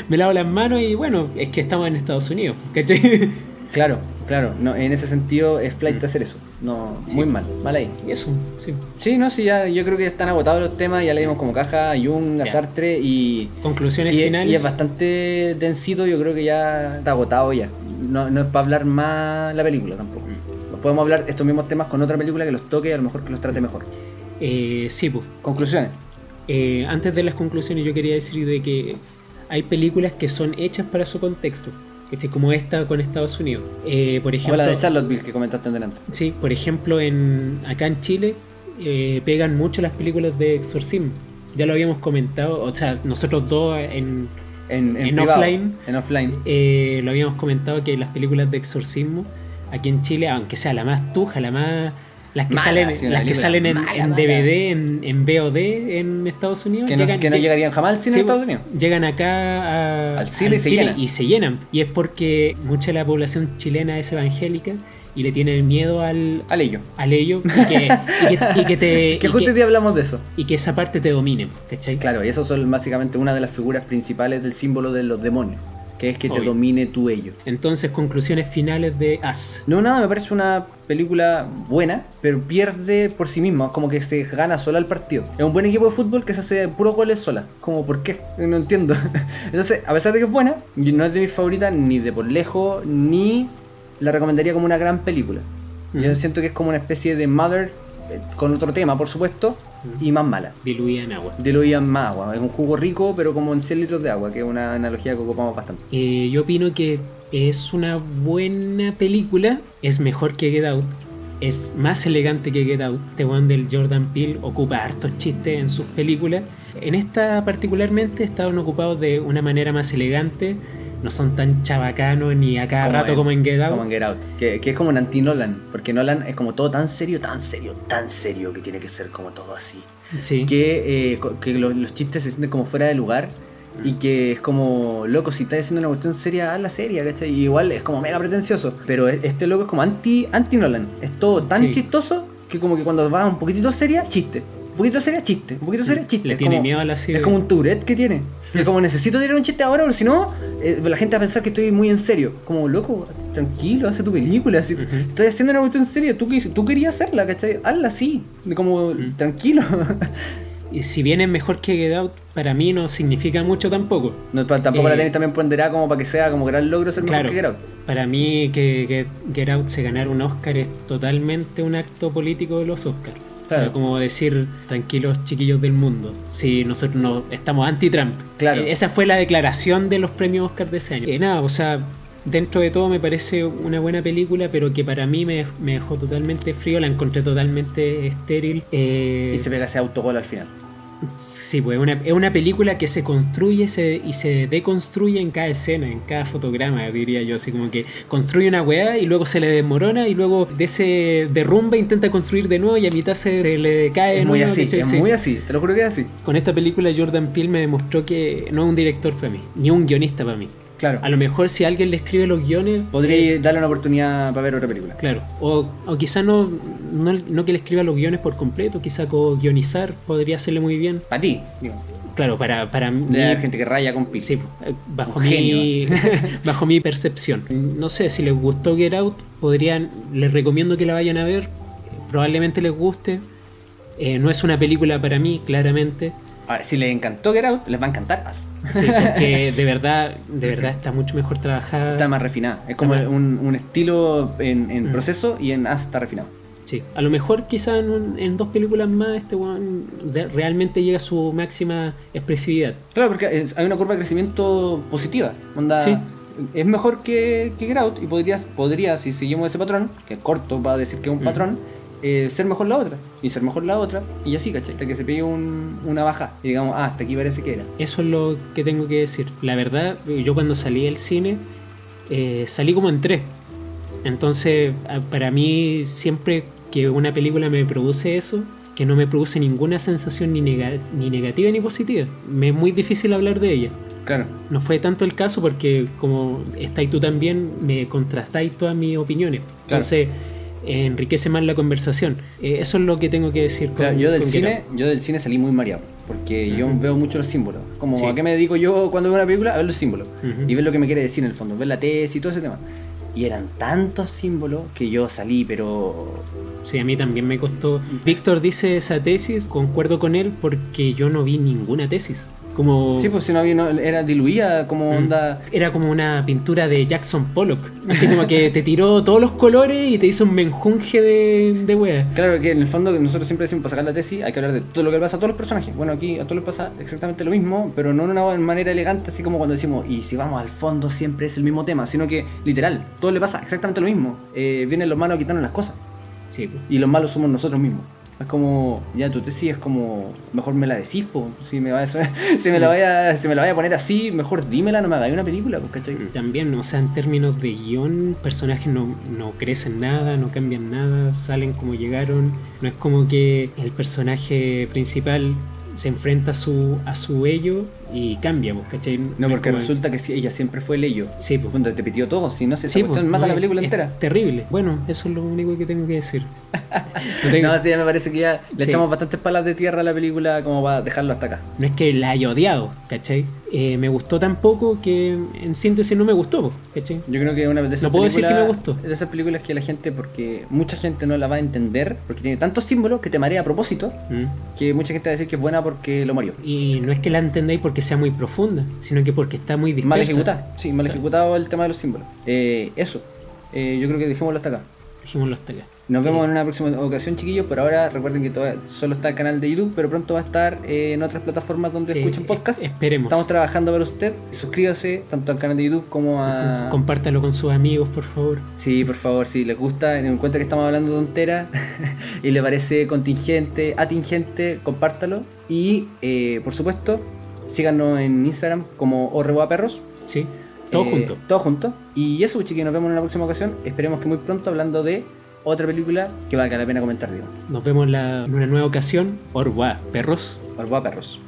Me lavo las manos y bueno, es que estamos en Estados Unidos, ¿cachai? Claro, no, en ese sentido es flight hacer eso. No, muy mal ahí. Y eso, sí. Sí, no, sí, ya, yo creo que están agotados los temas, ya leímos como Caja, Jung, a Sartre y... Conclusiones finales. Y es bastante densito, yo creo que ya está agotado ya. No es para hablar más la película tampoco. Podemos hablar estos mismos temas con otra película que los toque y a lo mejor que los trate mejor. Sí, pues. Conclusiones. Antes de las conclusiones yo quería decir de que hay películas que son hechas para su contexto, como esta con Estados Unidos. Por ejemplo, o la de Charlottesville que comentaste en delante. Sí, por ejemplo acá en Chile pegan mucho las películas de exorcismo. Ya lo habíamos comentado, o sea, nosotros dos en offline, lo habíamos comentado que las películas de exorcismo aquí en Chile, aunque sea la más tuja, las que salen en DVD, en VOD en Estados Unidos, que no llegarían jamás al cine en Estados Unidos. Llegan acá al cine y se llenan. Y es porque mucha de la población chilena es evangélica y le tienen miedo al ello. Y que te... que justo hoy día hablamos de eso. Y que esa parte te domine, ¿cachai? Claro, y eso son básicamente una de las figuras principales del símbolo de los demonios, que es que te domine tu ello. Entonces, conclusiones finales de As. No, nada, me parece una película buena, pero pierde por sí misma, como que se gana sola el partido. Es un buen equipo de fútbol que se hace puros goles sola. Como, ¿por qué? No entiendo. Entonces, a pesar de que es buena, no es de mis favoritas ni de por lejos, ni la recomendaría como una gran película. Yo siento que es como una especie de Mother, con otro tema, por supuesto, y más mala. Diluida en agua. Diluida en más agua. Es un jugo rico, pero como en 100 litros de agua, que es una analogía que ocupamos bastante. Yo opino que es una buena película. Es mejor que Get Out. Es más elegante que Get Out. Este one del Jordan Peele ocupa hartos chistes en sus películas. En esta particularmente estaban ocupados de una manera más elegante. No son tan chabacanos ni a cada rato como en Get Out. Como en Get Out. Que es como un anti-Nolan. Porque Nolan es como todo tan serio, que tiene que ser como todo así. Sí. Que los chistes se sienten como fuera de lugar. Y que es como, loco, si estás haciendo una cuestión seria, hazla seria, ¿cachai? Y igual es como mega pretencioso. Pero este loco es como anti-Nolan. Es todo tan chistoso que como que cuando va un poquitito seria, chiste. Un poquito seria, chiste. Un poquito seria, chiste. Le tiene miedo a la serie. Es como un Tourette que tiene. Es como necesito tirar un chiste ahora, porque si no, la gente va a pensar que estoy muy en serio. Como, loco, tranquilo, hace tu película. Si estoy haciendo una cuestión en serio, tú querías hacerla, ¿cachai? Hazla así. Como, tranquilo. Y si bien es mejor que Get Out, para mí no significa mucho tampoco. No, tampoco la tenéis también ponderada como para que sea como gran logro ser mejor que Get Out. Para mí que Get Out se ganar un Oscar es totalmente un acto político de los Oscars. Claro. O sea, como decir, tranquilos chiquillos del mundo, si nosotros no estamos anti-Trump. Claro. Esa fue la declaración de los premios Oscar de ese año. Nada, o sea, dentro de todo me parece una buena película, pero que para mí me dejó totalmente frío, la encontré totalmente estéril. Y se pega ese autogol al final. Sí, pues es una película que se construye y se deconstruye en cada escena, en cada fotograma, diría yo. Así como que construye una weá y luego se le desmorona y luego de ese derrumbe intenta construir de nuevo y a mitad se le cae. Es muy así, muy así, te lo juro que es así. Con esta película Jordan Peele me demostró que no es un director para mí, ni un guionista para mí. Claro. A lo mejor si alguien le escribe los guiones... Podría darle una oportunidad para ver otra película. Claro. O quizá no que le escriba los guiones por completo, quizá co-guionizar podría hacerle muy bien. Para ti, digo. Claro, para mí... Hay gente que raya con pis. Sí, bajo mi percepción. No sé, si les gustó Get Out, les recomiendo que la vayan a ver. Probablemente les guste. No es una película para mí, claramente. Ahora, si les encantó Get Out, les va a encantar más. Sí, porque de verdad está mucho mejor trabajada. Está más refinada. Es como un estilo en proceso y en está refinado. Sí, a lo mejor quizá en 2 películas más este weón realmente llega a su máxima expresividad. Claro, porque hay una curva de crecimiento positiva. Onda, Sí. es mejor que Grout y podría, si seguimos ese patrón, que corto va a decir que es un patrón, ser mejor la otra, y ser mejor la otra, y así, ¿cachai? Hasta que se pegue una baja y digamos, hasta aquí parece que era. Eso es lo que tengo que decir. La verdad, yo cuando salí del cine, salí como en 3. Entonces, para mí, siempre que una película me produce eso, que no me produce ninguna sensación ni negativa ni positiva, me es muy difícil hablar de ella. Claro. No fue tanto el caso porque como estáis tú también, me contrastáis todas mis opiniones. Entonces, enriquece más la conversación. Eso es lo que tengo que decir. Claro, yo del cine salí muy mareado, porque yo veo mucho los símbolos. Como Sí. a qué me dedico yo cuando veo una película, a ver los símbolos. Ujú. Y ver lo que me quiere decir en el fondo, ver la tesis y todo ese tema. Y eran tantos símbolos que yo salí, pero... Sí, a mí también me costó. Víctor dice esa tesis, concuerdo con él porque yo no vi ninguna tesis. Como... Sí, pues si no había, era diluida, como onda... Era como una pintura de Jackson Pollock. Así como que te tiró todos los colores y te hizo un menjunje de weas. Claro que en el fondo nosotros siempre decimos, para sacar la tesis hay que hablar de todo lo que le pasa a todos los personajes. Bueno, aquí a todos les pasa exactamente lo mismo, pero no de una manera elegante, así como cuando decimos, y si vamos al fondo siempre es el mismo tema, sino que literal, todo le pasa exactamente lo mismo. Vienen los malos a quitarnos las cosas, Sí, pues. y los malos somos nosotros mismos. Es como, ya tu tesis es como, mejor me la decís, po. Si me la vaya a poner así, mejor dímela, no me hagáis una película, pues, ¿cachai? También, o sea, en términos de guión, personajes no crecen nada, no cambian nada, salen como llegaron. No es como que el personaje principal se enfrenta a su ello y cambia, pues, ¿cachai? No, porque es como- resulta que ella siempre fue el ello. Sí, pues. Cuando te pitió todo, si no se Sí, esa cuestión pues, mata no, la película es entera. terrible. Bueno, eso es lo único que tengo que decir. No, tengo- No, sí, ya me parece que ya le Sí. echamos bastantes palas de tierra a la película como para dejarlo hasta acá. no es que la haya odiado, ¿cachai? Me gustó tan poco que en síntesis no me gustó, pues, ¿cachai? Yo creo que una de esas No puedo decir películas- que me gustó. De esas películas que la gente, porque mucha gente no la va a entender, porque tiene tantos símbolos que te marea a propósito, que mucha gente va a decir que es buena porque lo murió. Y no es que la entendáis porque sea muy profunda, sino que porque está muy dispersa. Mal ejecutada, sí, mal ejecutado el tema de los símbolos. Eso, yo creo que dejémoslo hasta acá. Dejémoslo hasta acá. Nos vemos en una próxima ocasión, chiquillos. Por ahora, recuerden que todavía solo está el canal de YouTube, pero pronto va a estar en otras plataformas donde Sí, escuchen podcast. esperemos. Estamos trabajando para usted. Suscríbase tanto al canal de YouTube como a... Compártalo con sus amigos, por favor. Sí, por favor, si les gusta, en cuenta que estamos hablando de tontera y le parece contingente, atingente, compártalo. Y, por supuesto, síganos en Instagram como orreboaperros. Sí, todo junto. Todo junto. Y eso, chiquillos, nos vemos en una próxima ocasión. Esperemos que muy pronto hablando de otra película que valga la pena comentar, digo. Nos vemos en una nueva ocasión. Au revoir, perros. Orboa Perros.